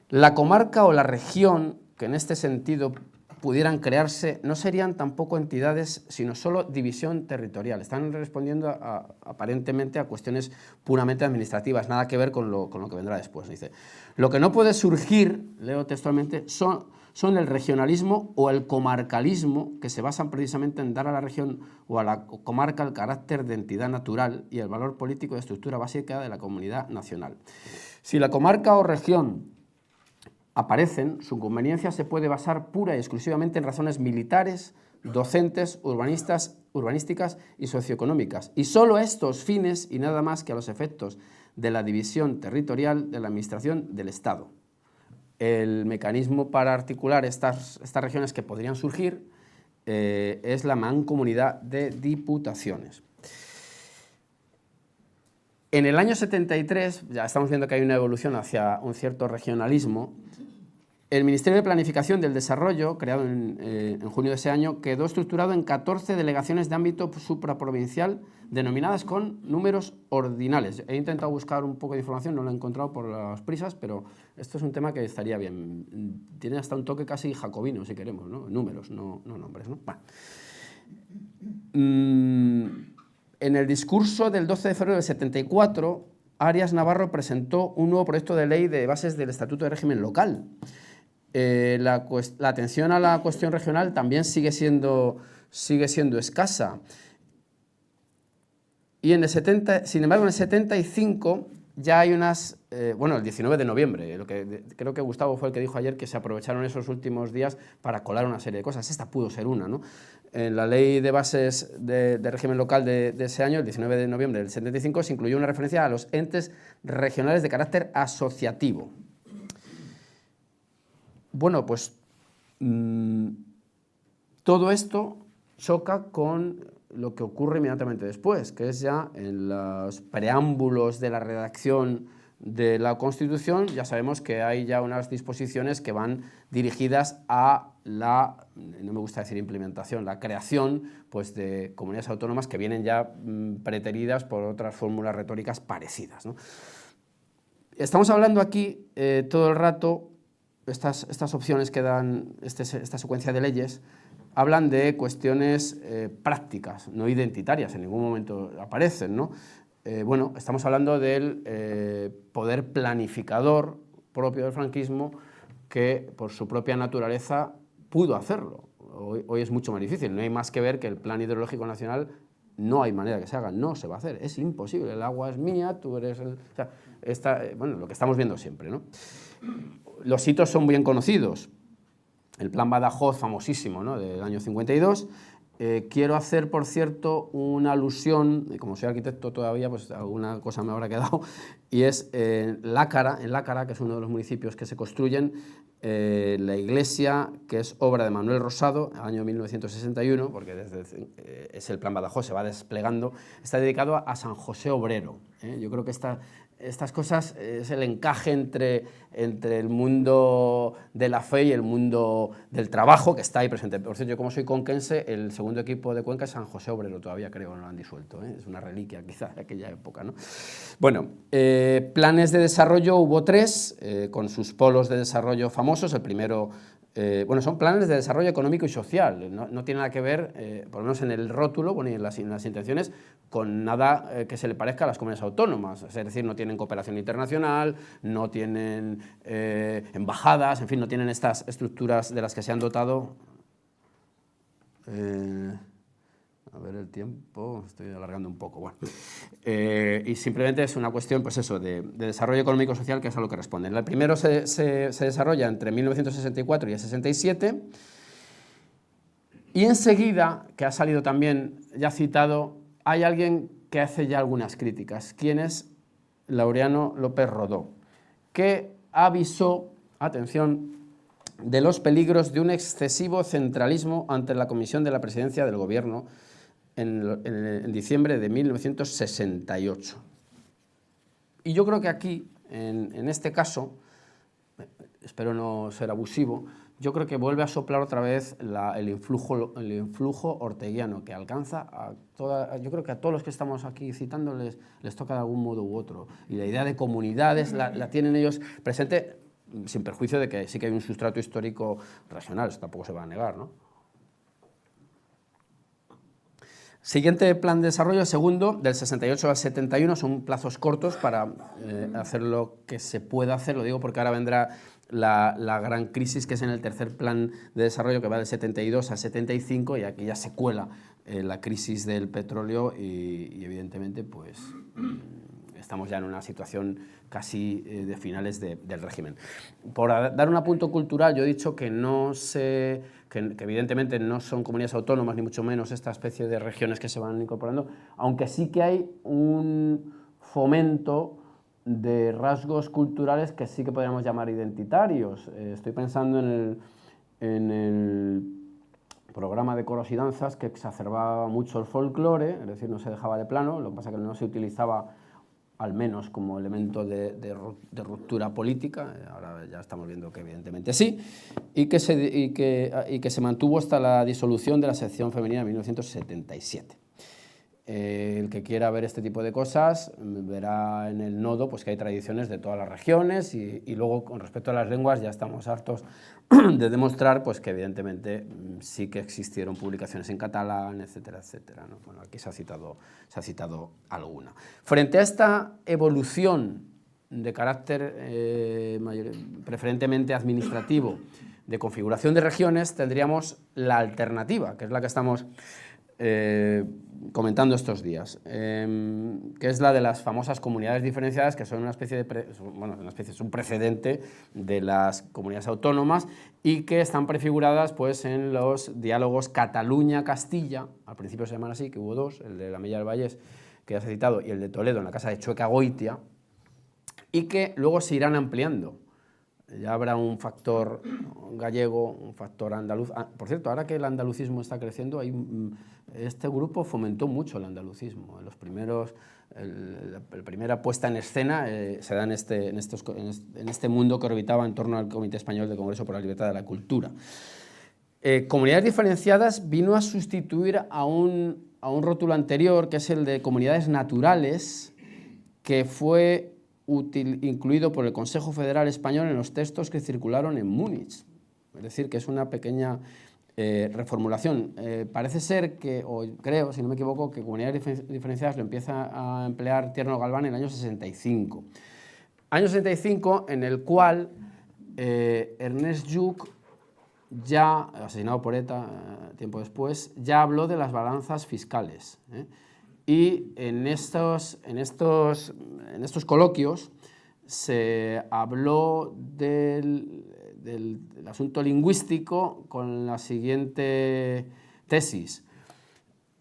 la comarca o la región que en este sentido pudieran crearse no serían tampoco entidades, sino solo división territorial. Están respondiendo aparentemente a cuestiones puramente administrativas, nada que ver con lo que vendrá después. Dice, lo que no puede surgir, leo textualmente, son el regionalismo o el comarcalismo, que se basan precisamente en dar a la región o a la comarca el carácter de entidad natural y el valor político de estructura básica de la comunidad nacional. Si la comarca o región aparecen, su conveniencia se puede basar pura y exclusivamente en razones militares, docentes, urbanísticas y socioeconómicas. Y solo a estos fines y nada más que a los efectos de la división territorial de la Administración del Estado. El mecanismo para articular estas regiones que podrían surgir es la mancomunidad de diputaciones. En el año 73, ya estamos viendo que hay una evolución hacia un cierto regionalismo. El Ministerio de Planificación del Desarrollo, creado en junio de ese año, quedó estructurado en 14 delegaciones de ámbito supraprovincial denominadas con números ordinales. He intentado buscar un poco de información, no lo he encontrado por las prisas, pero esto es un tema que estaría bien. Tiene hasta un toque casi jacobino, si queremos, ¿no? Números, no nombres, ¿no? Bueno. En el discurso del 12 de febrero del 74, Arias Navarro presentó un nuevo proyecto de ley de bases del Estatuto de Régimen Local. La atención a la cuestión regional también sigue siendo escasa. Y sin embargo, en el 75 ya hay unas... bueno, el 19 de noviembre, creo que Gustavo fue el que dijo ayer que se aprovecharon esos últimos días para colar una serie de cosas. Esta pudo ser una, ¿no? En la ley de bases de régimen local de ese año, el 19 de noviembre del 75, se incluyó una referencia a los entes regionales de carácter asociativo. Bueno, pues todo esto choca con lo que ocurre inmediatamente después, que es ya en los preámbulos de la redacción de la Constitución. Ya sabemos que hay ya unas disposiciones que van dirigidas a la, no me gusta decir implementación, la creación pues, de comunidades autónomas que vienen ya preteridas por otras fórmulas retóricas parecidas, ¿no? Estamos hablando aquí todo el rato, estas opciones que dan esta secuencia de leyes, hablan de cuestiones prácticas, no identitarias, en ningún momento aparecen, ¿no? Bueno, estamos hablando del poder planificador propio del franquismo que por su propia naturaleza pudo hacerlo. Hoy es mucho más difícil, no hay más que ver que el Plan Hidrológico Nacional no hay manera que se haga, no se va a hacer, es imposible, el agua es mía, tú eres el... O sea, bueno, lo que estamos viendo siempre, ¿no? Los hitos son bien conocidos. El Plan Badajoz, famosísimo, ¿no?, del año 52. Quiero hacer, por cierto, una alusión, y como soy arquitecto todavía, pues alguna cosa me habrá quedado, y es Lácara, en Lácara, que es uno de los municipios que se construyen, la iglesia, que es obra de Manuel Rosado, año 1961, porque desde es el Plan Badajoz, se va desplegando, está dedicado a San José Obrero. Yo creo que estas cosas es el encaje entre el mundo de la fe y el mundo del trabajo que está ahí presente. Por cierto, yo como soy conquense, el segundo equipo de Cuenca es San José Obrero, todavía creo, no lo han disuelto, es una reliquia quizás de aquella época, ¿no? Bueno, planes de desarrollo hubo 3, con sus polos de desarrollo famosos. El primero, bueno, son planes de desarrollo económico y social, no tiene nada que ver, por lo menos en el rótulo, bueno, y en las intenciones, con nada que se le parezca a las comunidades autónomas, es decir, no tienen cooperación internacional, no tienen embajadas, en fin, no tienen estas estructuras de las que se han dotado. A ver el tiempo, estoy alargando un poco, bueno. Y simplemente es una cuestión, pues eso, de desarrollo económico-social, que es a lo que responden. El primero se desarrolla entre 1964 y el 67, y enseguida, que ha salido también ya citado, hay alguien que hace ya algunas críticas. ¿Quién es? Laureano López Rodó, que avisó, atención, de los peligros de un excesivo centralismo ante la Comisión de la Presidencia del Gobierno en diciembre de 1968. Y yo creo que aquí, en este caso, espero no ser abusivo, yo creo que vuelve a soplar otra vez el influjo orteguiano, que alcanza a yo creo que a todos los que estamos aquí citando les toca de algún modo u otro. Y la idea de comunidades la tienen ellos presente, sin perjuicio de que sí que hay un sustrato histórico regional, eso tampoco se va a negar, ¿no? Siguiente plan de desarrollo, segundo, del 68 al 71, son plazos cortos para hacer lo que se pueda hacer, lo digo porque ahora vendrá la gran crisis, que es en el tercer plan de desarrollo, que va del 72 al 75, y aquí ya se cuela la crisis del petróleo y evidentemente pues estamos ya en una situación casi de finales del régimen. Por dar un apunto cultural, yo he dicho que que evidentemente no son comunidades autónomas, ni mucho menos esta especie de regiones que se van incorporando, aunque sí que hay un fomento de rasgos culturales que sí que podríamos llamar identitarios. Estoy pensando en el programa de coros y danzas que exacerbaba mucho el folclore, es decir, no se dejaba de plano, lo que pasa es que no se utilizaba al menos como elemento de ruptura política, ahora ya estamos viendo que evidentemente sí, y que se mantuvo hasta la disolución de la sección femenina en 1977. El que quiera ver este tipo de cosas verá en el nodo pues, que hay tradiciones de todas las regiones y luego con respecto a las lenguas ya estamos hartos de demostrar pues, que evidentemente sí que existieron publicaciones en catalán, etcétera, etcétera, ¿no? Bueno, aquí se ha citado alguna. Frente a esta evolución de carácter preferentemente administrativo de configuración de regiones, tendríamos la alternativa, que es la que estamos comentando estos días, que es la de las famosas comunidades diferenciadas, que son una especie es un precedente de las comunidades autónomas y que están prefiguradas pues, en los diálogos Cataluña-Castilla, al principio se llaman así, que hubo dos, el de la Mella del Vallés, que ya se ha citado, y el de Toledo, en la casa de Chueca Goitia, y que luego se irán ampliando. Ya habrá un factor gallego, un factor andaluz. Por cierto, ahora que el andalucismo está creciendo, este grupo fomentó mucho el andalucismo. La primera puesta en escena se da en este mundo que orbitaba en torno al Comité Español del Congreso por la Libertad de la Cultura. Comunidades diferenciadas vino a sustituir a un rótulo anterior, que es el de comunidades naturales, que fue incluido por el Consejo Federal Español en los textos que circularon en Múnich. Es decir, que es una pequeña reformulación. Parece ser que, o creo, si no me equivoco, que comunidades diferenciadas lo empieza a emplear Tierno Galván en el año 65. Año 65 en el cual Ernest Lluch, ya asesinado por ETA tiempo después, ya habló de las balanzas fiscales. Y en estos coloquios se habló del asunto lingüístico con la siguiente tesis.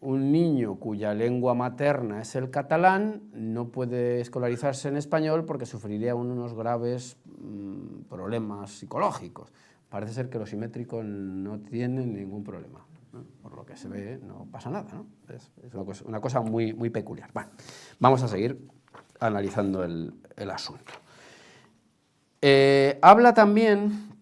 Un niño cuya lengua materna es el catalán no puede escolarizarse en español porque sufriría unos graves problemas psicológicos. Parece ser que los simétricos no tienen ningún problema. Por lo que se ve, no pasa nada, ¿no? Es una cosa muy, muy peculiar. Bueno, vamos a seguir analizando el asunto. Habla también,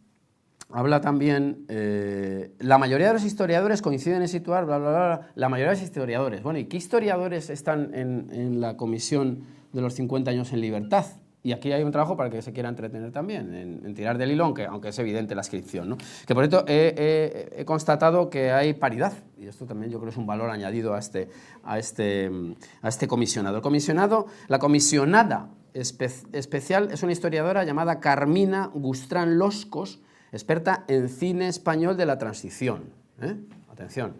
la mayoría de los historiadores coinciden en situar, bla, bla, bla, la mayoría de los historiadores. Bueno, ¿y qué historiadores están en la comisión de los 50 años en libertad? Y aquí hay un trabajo para el que se quiera entretener también, en tirar del hilo, aunque es evidente la inscripción, ¿no? Que por esto he constatado que hay paridad, y esto también yo creo que es un valor añadido a este comisionado. La comisionada especial es una historiadora llamada Carmina Gustrán Loscos, experta en cine español de la transición. Atención.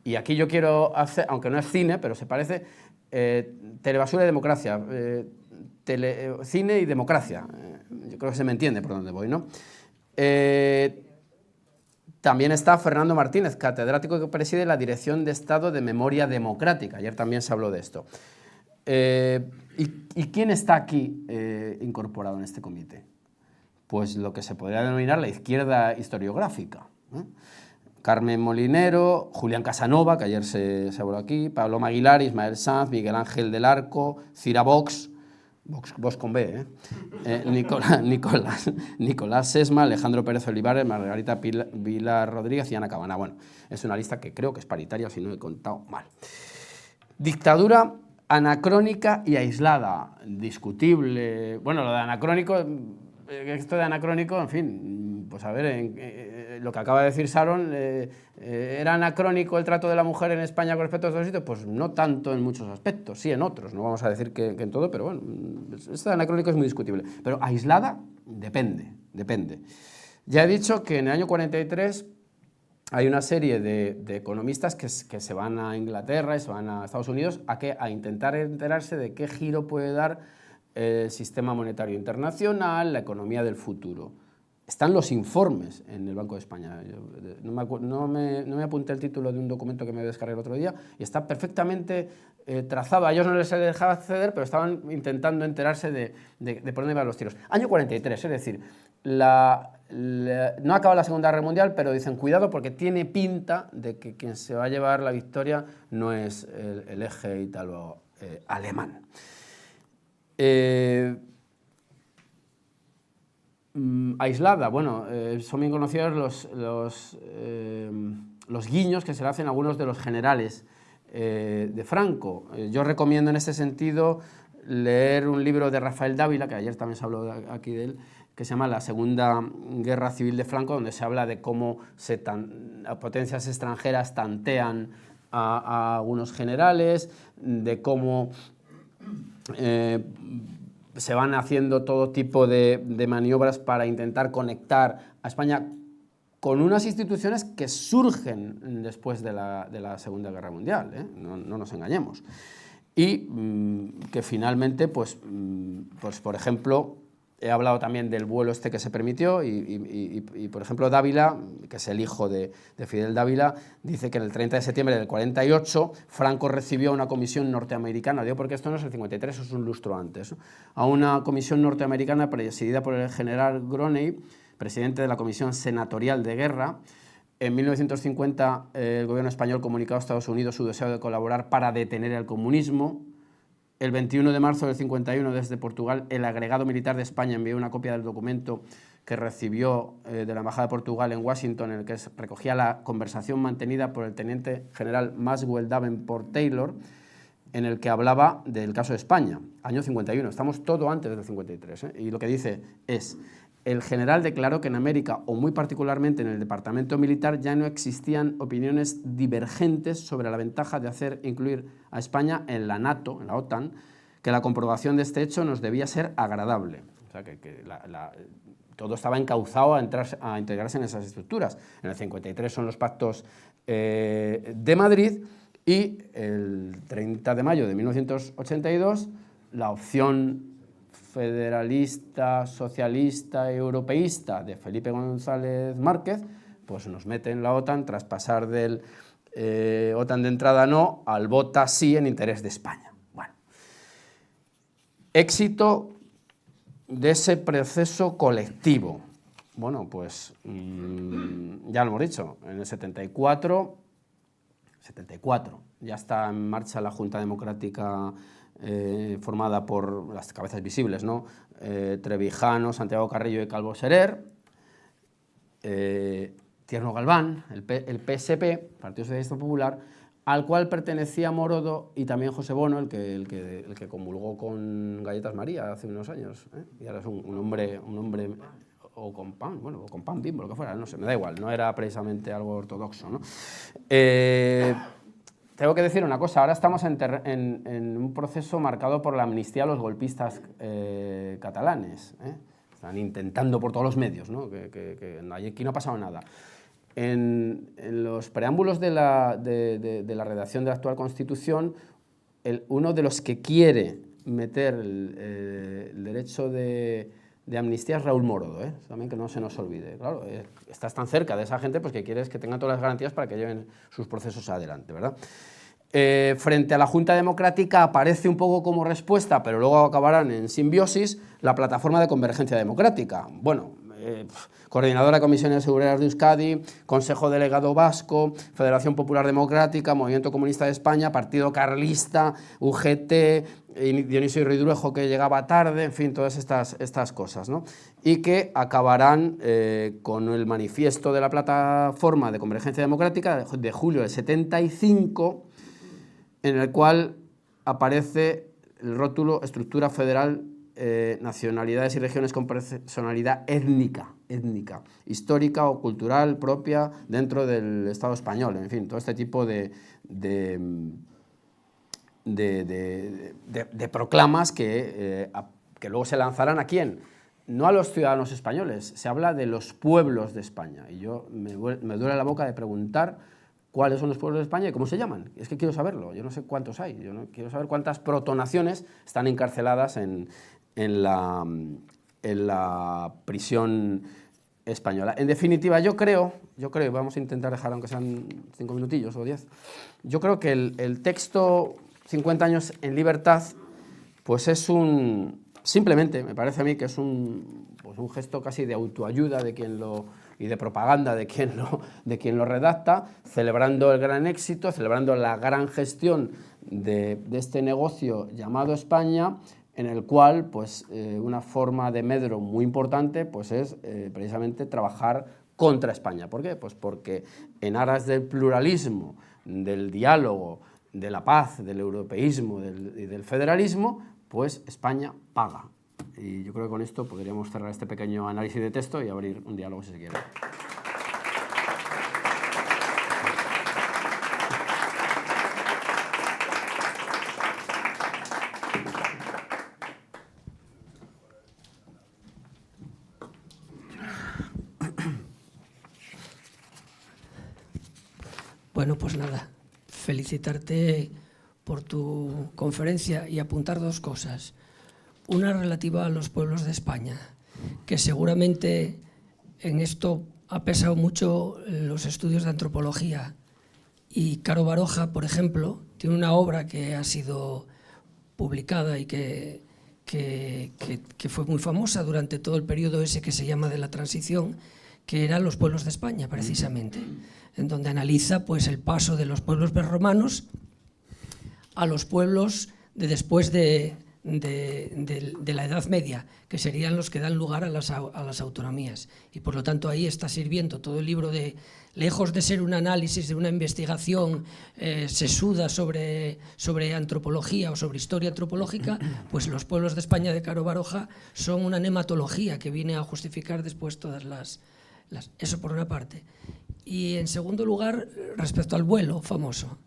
Y aquí yo quiero hacer, aunque no es cine, pero se parece, telebasura y democracia. Cine y democracia, yo creo que se me entiende por dónde voy, ¿no? También está Fernando Martínez, catedrático que preside la Dirección de Estado de Memoria Democrática, ayer también se habló de esto. ¿Y quién está aquí incorporado en este comité? Pues lo que se podría denominar la izquierda historiográfica, ¿eh? Carmen Molinero, Julián Casanova, que ayer se habló aquí, Pablo Aguilar, Ismael Sanz, Miguel Ángel del Arco, Cira Vox con B, Nicolás Sesma, Alejandro Pérez Olivares, Margarita Vilar Rodríguez y Ana Cabana. Bueno, es una lista que creo que es paritaria, si no he contado mal. Dictadura anacrónica y aislada, discutible. Bueno, lo de anacrónico, esto de anacrónico, en fin, pues a ver, lo que acaba de decir Sharon, ¿era anacrónico el trato de la mujer en España con respecto a otros sitios? Pues no tanto en muchos aspectos, sí en otros, no vamos a decir que en todo, pero bueno, esto de anacrónico es muy discutible. Pero aislada, depende. Ya he dicho que en el año 43 hay una serie de economistas que se van a Inglaterra y se van a Estados Unidos a intentar enterarse de qué giro puede dar el sistema monetario internacional, la economía del futuro. Están los informes en el Banco de España. Yo no me apunté el título de un documento que me descargué el otro día y está perfectamente trazado. A ellos no les dejaba acceder, pero estaban intentando enterarse de por dónde iban los tiros. Año 43, es decir, no acaba la Segunda Guerra Mundial, pero dicen cuidado porque tiene pinta de que quien se va a llevar la victoria no es el eje italo-alemán. Aislada, bueno, son bien conocidos los guiños que se le hacen a algunos de los generales de Franco. Yo recomiendo en este sentido leer un libro de Rafael Dávila, que ayer también se habló aquí de él, que se llama La Segunda Guerra Civil de Franco, donde se habla de cómo potencias extranjeras tantean a algunos generales, de cómo se van haciendo todo tipo de maniobras para intentar conectar a España con unas instituciones que surgen después de la Segunda Guerra Mundial, ¿eh? No nos engañemos. Y que finalmente, pues por ejemplo, he hablado también del vuelo este que se permitió y por ejemplo, Dávila, que es el hijo de Fidel Dávila, dice que en el 30 de septiembre del 48 Franco recibió a una comisión norteamericana, digo porque esto no es el 53, eso es un lustro antes, ¿no? A una comisión norteamericana presidida por el general Groney, presidente de la Comisión Senatorial de Guerra. En 1950 el gobierno español comunicó a Estados Unidos su deseo de colaborar para detener el comunismo. El 21 de marzo del 51, desde Portugal, el agregado militar de España envió una copia del documento que recibió de la Embajada de Portugal en Washington, en el que recogía la conversación mantenida por el teniente general Maxwell Davenport Taylor, en el que hablaba del caso de España, año 51, estamos todo antes del 53, ¿eh? Y lo que dice es: el general declaró que en América, o muy particularmente en el departamento militar, ya no existían opiniones divergentes sobre la ventaja de hacer incluir a España en la NATO, en la OTAN, que la comprobación de este hecho nos debía ser agradable. O sea, todo estaba encauzado a integrarse en esas estructuras. En el 53 son los pactos de Madrid y el 30 de mayo de 1982 la opción federalista, socialista, europeísta de Felipe González Márquez, pues nos mete en la OTAN tras pasar del OTAN de entrada no al vota sí en interés de España. Bueno, éxito de ese proceso colectivo. Bueno, pues ya lo hemos dicho, en el 74 ya está en marcha la Junta Democrática formada por las cabezas visibles, ¿no? Trevijano, Santiago Carrillo y Calvo Serer, Tierno Galván, el PSP, Partido Socialista Popular, al cual pertenecía Morodo y también José Bono, el que comulgó con Galletas María hace unos años, ¿eh? Y ahora es un hombre o con pan, bueno, o con pan Bimbo, lo que fuera, no sé, me da igual, no era precisamente algo ortodoxo, ¿no? Tengo que decir una cosa, ahora estamos en un proceso marcado por la amnistía a los golpistas catalanes, ¿eh? Están intentando por todos los medios, ¿no? Que aquí no ha pasado nada. En los preámbulos de la redacción de la actual Constitución, uno de los que quiere meter el derecho de amnistía es Raúl Morodo, ¿eh? También que no se nos olvide. Claro, estás tan cerca de esa gente pues que quieres que tengan todas las garantías para que lleven sus procesos adelante, ¿verdad? Frente a la Junta Democrática aparece un poco como respuesta, pero luego acabarán en simbiosis, la Plataforma de Convergencia Democrática. Bueno, Coordinadora de Comisiones Obreras de Euskadi, Consejo Delegado Vasco, Federación Popular Democrática, Movimiento Comunista de España, Partido Carlista, UGT, Dionisio Ridruejo, que llegaba tarde, en fin, todas estas cosas, ¿no? Y que acabarán con el manifiesto de la Plataforma de Convergencia Democrática de julio del 75, en el cual aparece el rótulo Estructura Federal, nacionalidades y regiones con personalidad étnica, histórica o cultural propia dentro del Estado español, en fin, todo este tipo de proclamas que luego se lanzarán ¿a quién? No a los ciudadanos españoles, se habla de los pueblos de España, y yo me duele la boca de preguntar cuáles son los pueblos de España y cómo se llaman. Es que quiero saberlo, yo no sé cuántos hay, yo no quiero saber cuántas protonaciones están encarceladas en en la prisión española. En definitiva, yo creo, vamos a intentar dejar aunque sean 5 minutillos o 10, yo creo que el texto 50 años en libertad, pues es simplemente, me parece a mí que es un gesto casi de autoayuda y de propaganda de quien lo redacta, celebrando el gran éxito, celebrando la gran gestión de este negocio llamado España, en el cual pues, una forma de medro muy importante pues, es precisamente trabajar contra España. ¿Por qué? Pues porque en aras del pluralismo, del diálogo, de la paz, del europeísmo y del federalismo, pues España paga. Y yo creo que con esto podríamos cerrar este pequeño análisis de texto y abrir un diálogo si se quiere. Bueno, pues nada, felicitarte por tu conferencia y apuntar 2 cosas. Una relativa a los pueblos de España, que seguramente en esto ha pesado mucho los estudios de antropología. Y Caro Baroja, por ejemplo, tiene una obra que ha sido publicada y que fue muy famosa durante todo el periodo ese que se llama de la transición, que eran los pueblos de España, precisamente, en donde analiza pues, el paso de los pueblos prerromanos a los pueblos de después de la Edad Media, que serían los que dan lugar a las autonomías. Y por lo tanto ahí está sirviendo todo el libro de, lejos de ser un análisis de una investigación sesuda sobre antropología o sobre historia antropológica, pues los pueblos de España de Caro Baroja son una nematología que viene a justificar después todas eso por una parte. Y en segundo lugar, respecto al vuelo famoso,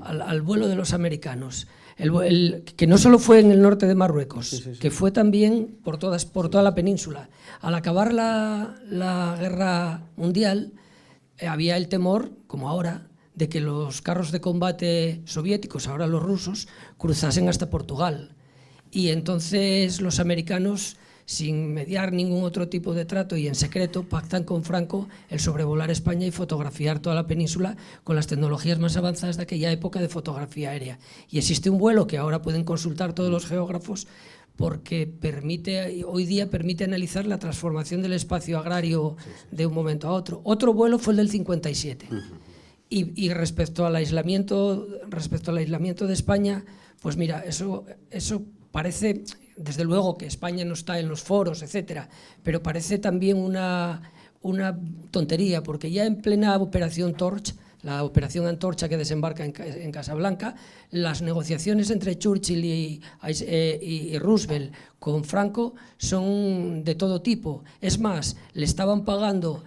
al vuelo de los americanos, que no solo fue en el norte de Marruecos, que fue también por toda la península. Al acabar la guerra mundial, había el temor, como ahora, de que los carros de combate soviéticos, ahora los rusos, cruzasen hasta Portugal. Y entonces los americanos, sin mediar ningún otro tipo de trato y en secreto, pactan con Franco el sobrevolar España y fotografiar toda la península con las tecnologías más avanzadas de aquella época de fotografía aérea. Y existe un vuelo que ahora pueden consultar todos los geógrafos, porque hoy día permite analizar la transformación del espacio agrario de un momento a otro. Otro vuelo fue el del 57. Y respecto al aislamiento de España, pues mira, eso parece, desde luego que España no está en los foros, etcétera, pero parece también una tontería, porque ya en plena operación Torch, la operación Antorcha que desembarca en Casablanca, las negociaciones entre Churchill y Roosevelt con Franco son de todo tipo. Es más, le estaban pagando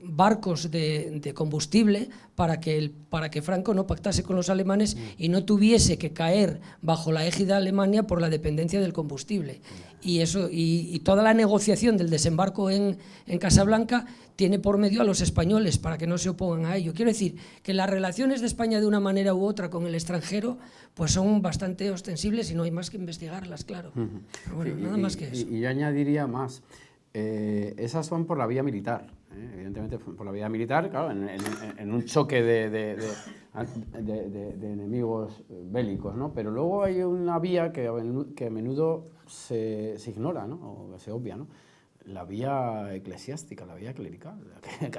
barcos de combustible para que Franco no pactase con los alemanes y no tuviese que caer bajo la égida de Alemania por la dependencia del combustible. Y toda la negociación del desembarco en Casablanca tiene por medio a los españoles para que no se opongan a ello. Quiero decir que las relaciones de España de una manera u otra con el extranjero pues son bastante ostensibles y no hay más que investigarlas, claro. Pero bueno, nada más que eso. Y yo añadiría más. Esas van por la vía militar, evidentemente por la vía militar, claro, en un choque de enemigos bélicos, ¿no? Pero luego hay una vía que a menudo se ignora, ¿no? O se obvia, ¿no? La vía eclesiástica, la vía clerical.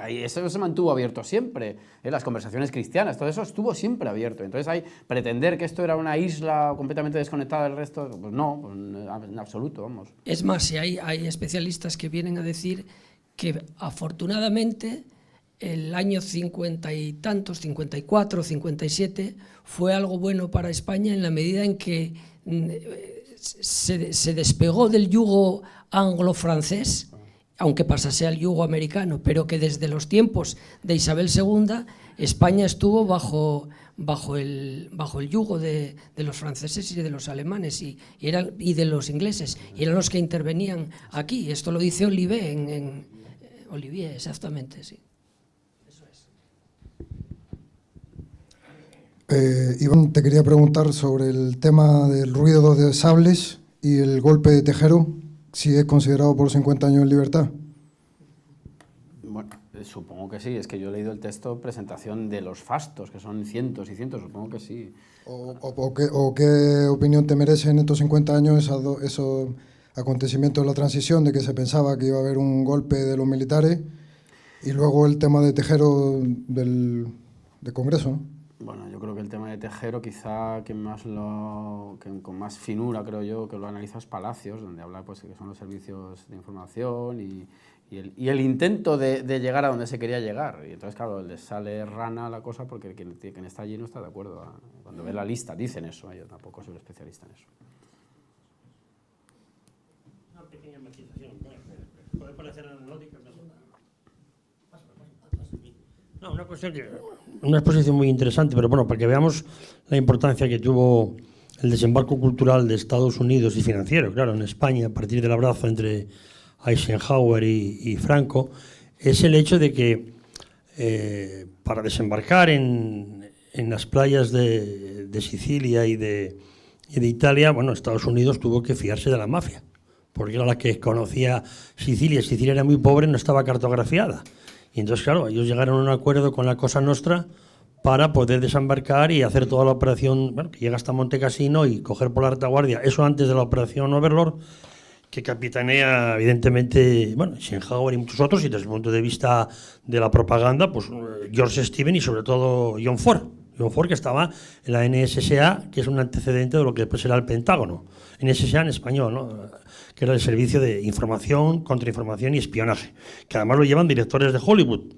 Eso se mantuvo abierto siempre, las conversaciones cristianas, todo eso estuvo siempre abierto. Entonces, pretender que esto era una isla completamente desconectada del resto, pues no, pues en absoluto, vamos. Es más, si hay especialistas que vienen a decir que afortunadamente el año 50 y tantos, 54, 57, fue algo bueno para España en la medida en que se despegó del yugo anglo-francés, aunque pasase al yugo americano, pero que desde los tiempos de Isabel II España estuvo bajo el yugo de los franceses y de los alemanes y de los ingleses, y eran los que intervenían aquí. Esto lo dice Olivier, Olivier, exactamente, sí. Eso es. Iván, te quería preguntar sobre el tema del ruido de sables y el golpe de Tejero, si es considerado por 50 años en libertad. Bueno, supongo que sí. Es que yo he leído el texto presentación de los fastos, que son cientos y cientos. Supongo que sí. ¿O qué opinión te merecen en estos 50 años esos acontecimientos de la transición, de que se pensaba que iba a haber un golpe de los militares, y luego el tema de Tejero del Congreso, ¿no? Bueno, yo creo que el tema de Tejero, quizá que con más finura, creo yo, que lo analiza es Palacios, donde habla pues que son los servicios de información y el intento de llegar a donde se quería llegar. Y entonces, claro, les sale rana la cosa porque quien está allí no está de acuerdo. Cuando ve la lista, dicen eso. Yo tampoco soy especialista en eso. Una pequeña matización. Puede parecer anecdótica, pero... No, una exposición muy interesante, pero bueno, para que veamos la importancia que tuvo el desembarco cultural de Estados Unidos y financiero, claro, en España, a partir del abrazo entre Eisenhower y Franco, es el hecho de que para desembarcar en las playas de Sicilia y de Italia, bueno, Estados Unidos tuvo que fiarse de la mafia, porque era la que conocía Sicilia. Sicilia era muy pobre, no estaba cartografiada. Y entonces, claro, ellos llegaron a un acuerdo con la Cosa Nostra para poder desembarcar y hacer toda la operación, bueno, que llega hasta Monte Cassino y coger por la retaguardia. Eso antes de la operación Overlord, que capitanea, evidentemente, bueno, Eisenhower y muchos otros, y desde el punto de vista de la propaganda, pues George Stevens y sobre todo John Ford. John Ford, que estaba en la NSSA, que es un antecedente de lo que después será el Pentágono. NSSA en español, ¿no? Que era el servicio de información, contrainformación y espionaje, que además lo llevan directores de Hollywood,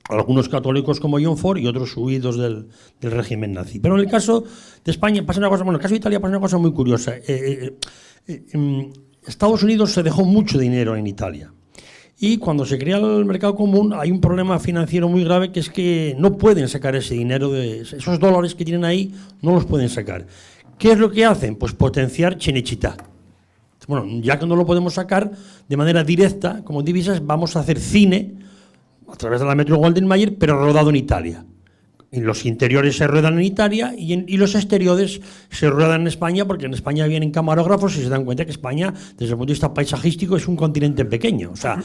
algunos católicos como John Ford y otros huidos del régimen nazi. Pero en el caso de España pasa una cosa, bueno, en el caso de Italia pasa una cosa muy curiosa. Estados Unidos se dejó mucho dinero en Italia. Y cuando se crea el mercado común hay un problema financiero muy grave, que es que no pueden sacar ese dinero, esos dólares que tienen ahí, no los pueden sacar. ¿Qué es lo que hacen? Pues potenciar Cinecittà. Bueno, ya que no lo podemos sacar de manera directa, como divisas, vamos a hacer cine a través de la Metro Goldwyn Mayer, pero rodado en Italia. Y los interiores se ruedan en Italia y los exteriores se ruedan en España, porque en España vienen camarógrafos y se dan cuenta que España, desde el punto de vista paisajístico, es un continente pequeño. O sea,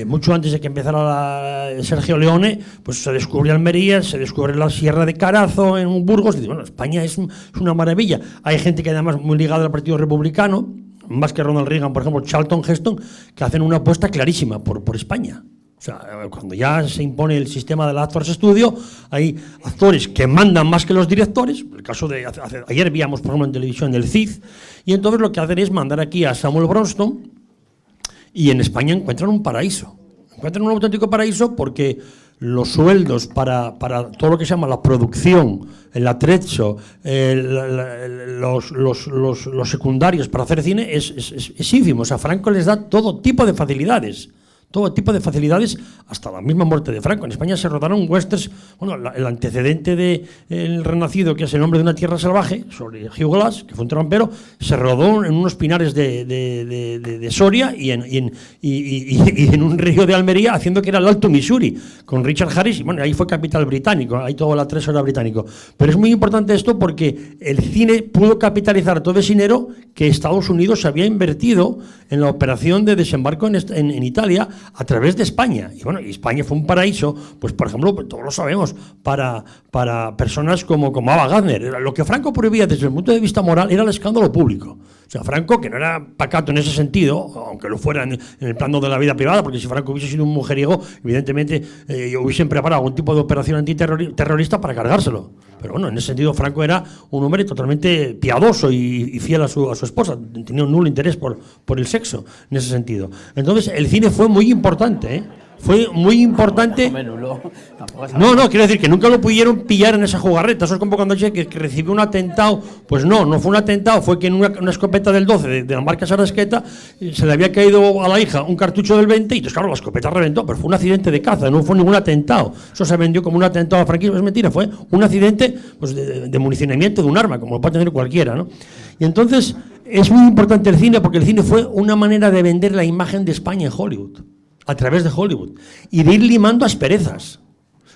mucho antes de que empezara Sergio Leone, pues se descubrió Almería, se descubre la Sierra de Carazo en Burgos, y bueno, España es una maravilla. Hay gente que además muy ligada al Partido Republicano, más que Ronald Reagan, por ejemplo, Charlton Heston, que hacen una apuesta clarísima por España. O sea, cuando ya se impone el sistema del Actors Studio, hay actores que mandan más que los directores. El caso de ayer víamos, por ejemplo, en televisión el Cid, y entonces lo que hacen es mandar aquí a Samuel Bronston, y en España encuentran un paraíso. Encuentran un auténtico paraíso porque los sueldos para todo lo que se llama la producción, el atrezzo, los secundarios para hacer cine es ínfimo. O sea, Franco les da todo tipo de facilidades. Todo tipo de facilidades, hasta la misma muerte de Franco. En España se rodaron westerns, bueno, el antecedente de El Renacido, que es El hombre de una tierra salvaje, sobre Hugh Glass, que fue un trampero, se rodó en unos pinares de Soria y en un río de Almería, haciendo que era el Alto Missouri, con Richard Harris, y bueno, ahí fue capital británico, ahí todo el atrezo era británico. Pero es muy importante esto porque el cine pudo capitalizar todo ese dinero que Estados Unidos había invertido en la operación de desembarco en Italia, a través de España. Y bueno, y España fue un paraíso, pues por ejemplo, pues, todos lo sabemos, para personas como Ava Gardner. Lo que Franco prohibía desde el punto de vista moral era el escándalo público. O sea, Franco, que no era pacato en ese sentido, aunque lo fuera en el plano de la vida privada, porque si Franco hubiese sido un mujeriego, evidentemente hubiesen preparado algún tipo de operación antiterrorista para cargárselo. Pero bueno, en ese sentido Franco era un hombre totalmente piadoso y fiel a su esposa. Tenía un nulo interés por el sexo, en ese sentido. Entonces, el cine fue muy importante, ¿eh? Fue muy importante. No, quiero decir que nunca lo pudieron pillar en esa jugarreta. Eso es como cuando dice que recibió un atentado. Pues no fue un atentado, fue que en una escopeta del 12 de la marca Sarasqueta se le había caído a la hija un cartucho del 20 y entonces, claro, la escopeta reventó, pero fue un accidente de caza, no fue ningún atentado. Eso se vendió como un atentado al franquismo, es mentira, fue un accidente pues, de municionamiento de un arma, como lo puede tener cualquiera, ¿no? Y entonces es muy importante el cine porque el cine fue una manera de vender la imagen de España en Hollywood, a través de Hollywood, y de ir limando asperezas.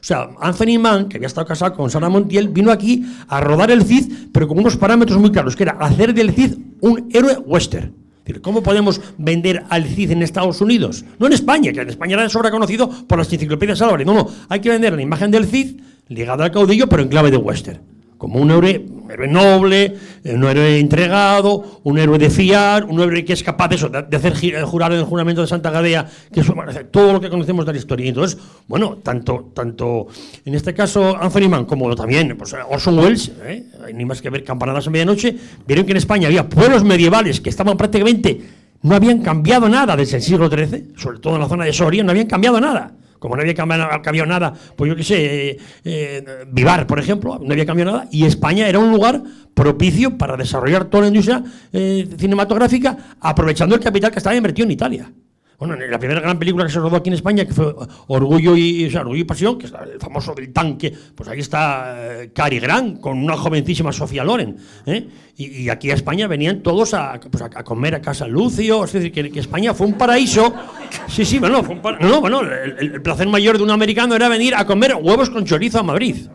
O sea, Anthony Mann, que había estado casado con Sara Montiel, vino aquí a rodar el Cid, pero con unos parámetros muy claros, que era hacer del Cid un héroe western. Es decir, ¿cómo podemos vender al Cid en Estados Unidos? No en España, que en España era de sobra conocido por las enciclopedias Álvarez. No, hay que vender la imagen del Cid ligada al caudillo, pero en clave de western. Como un héroe noble, un héroe entregado, un héroe de fiar, un héroe que es capaz de eso, de hacer jurar el juramento de Santa Gadea, que es todo lo que conocemos de la historia. Y entonces, bueno, tanto en este caso Anthony Mann como también pues, Orson Welles, ni más que ver Campanadas a medianoche, vieron que en España había pueblos medievales que estaban prácticamente, no habían cambiado nada desde el siglo XIII, sobre todo en la zona de Soria, no habían cambiado nada. Como no había cambiado nada, pues yo qué sé, Vivar, por ejemplo, no había cambiado nada, y España era un lugar propicio para desarrollar toda la industria cinematográfica, aprovechando el capital que estaba invertido en Italia. Bueno, la primera gran película que se rodó aquí en España, que fue Orgullo y Pasión, que es el famoso del tanque, pues ahí está Cary Grant con una jovencísima Sofía Loren. Y aquí a España venían todos a comer a casa Lucio, es decir, que España fue un paraíso. Sí, bueno, fue el placer mayor de un americano era venir a comer huevos con chorizo a Madrid.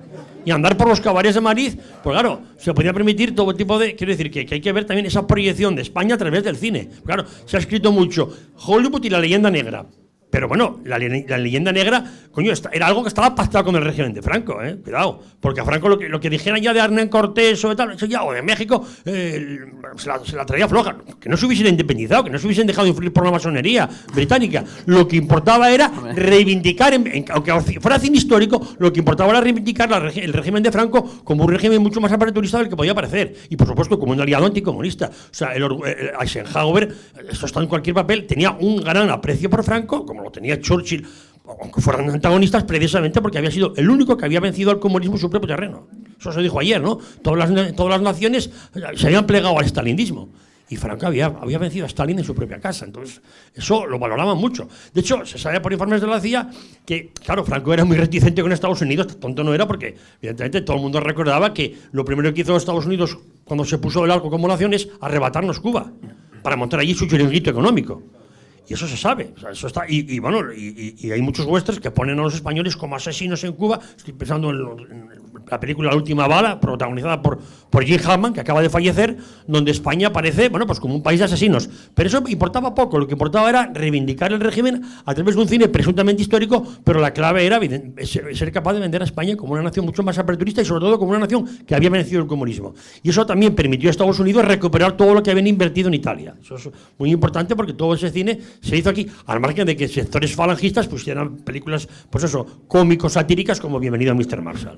Y andar por los cabarets de Madrid, pues claro, se podía permitir todo tipo de... Quiero decir que hay que ver también esa proyección de España a través del cine. Claro, se ha escrito mucho Hollywood y la leyenda negra. Pero bueno, la leyenda negra, coño, era algo que estaba pactado con el régimen de Franco, cuidado. Porque a Franco lo que dijeran ya de Hernán Cortés o de tal, o de México, se la traía floja. Que no se hubiesen independizado, que no se hubiesen dejado influir por la masonería británica. Lo que importaba era reivindicar, aunque fuera cine histórico, lo que importaba era reivindicar el régimen de Franco como un régimen mucho más aperturista del que podía parecer. Y por supuesto, como un aliado anticomunista. O sea, el Eisenhower, esto está en cualquier papel, tenía un gran aprecio por Franco, como lo tenía Churchill, aunque fueran antagonistas, precisamente porque había sido el único que había vencido al comunismo en su propio terreno. Eso se dijo ayer, ¿no? Todas las naciones se habían plegado al stalinismo. Y Franco había vencido a Stalin en su propia casa. Entonces, eso lo valoraban mucho. De hecho, se sabe por informes de la CIA que, claro, Franco era muy reticente con Estados Unidos. Tonto no era porque, evidentemente, todo el mundo recordaba que lo primero que hizo Estados Unidos cuando se puso del arco como nación es arrebatarnos Cuba para montar allí su chiringuito económico. Y eso se sabe, o sea, eso está, y hay muchos westerns que ponen a los españoles como asesinos en Cuba. Estoy pensando en la película La última bala, protagonizada por Jim Hammond, que acaba de fallecer, donde España aparece, bueno, pues como un país de asesinos. Pero eso importaba poco, lo que importaba era reivindicar el régimen a través de un cine presuntamente histórico, pero la clave era ser capaz de vender a España como una nación mucho más aperturista y sobre todo como una nación que había vencido el comunismo. Y eso también permitió a Estados Unidos recuperar todo lo que habían invertido en Italia. Eso es muy importante porque todo ese cine se hizo aquí, al margen de que sectores falangistas pusieran películas, pues eso, cómicos, satíricas como Bienvenido a Mr. Marshall.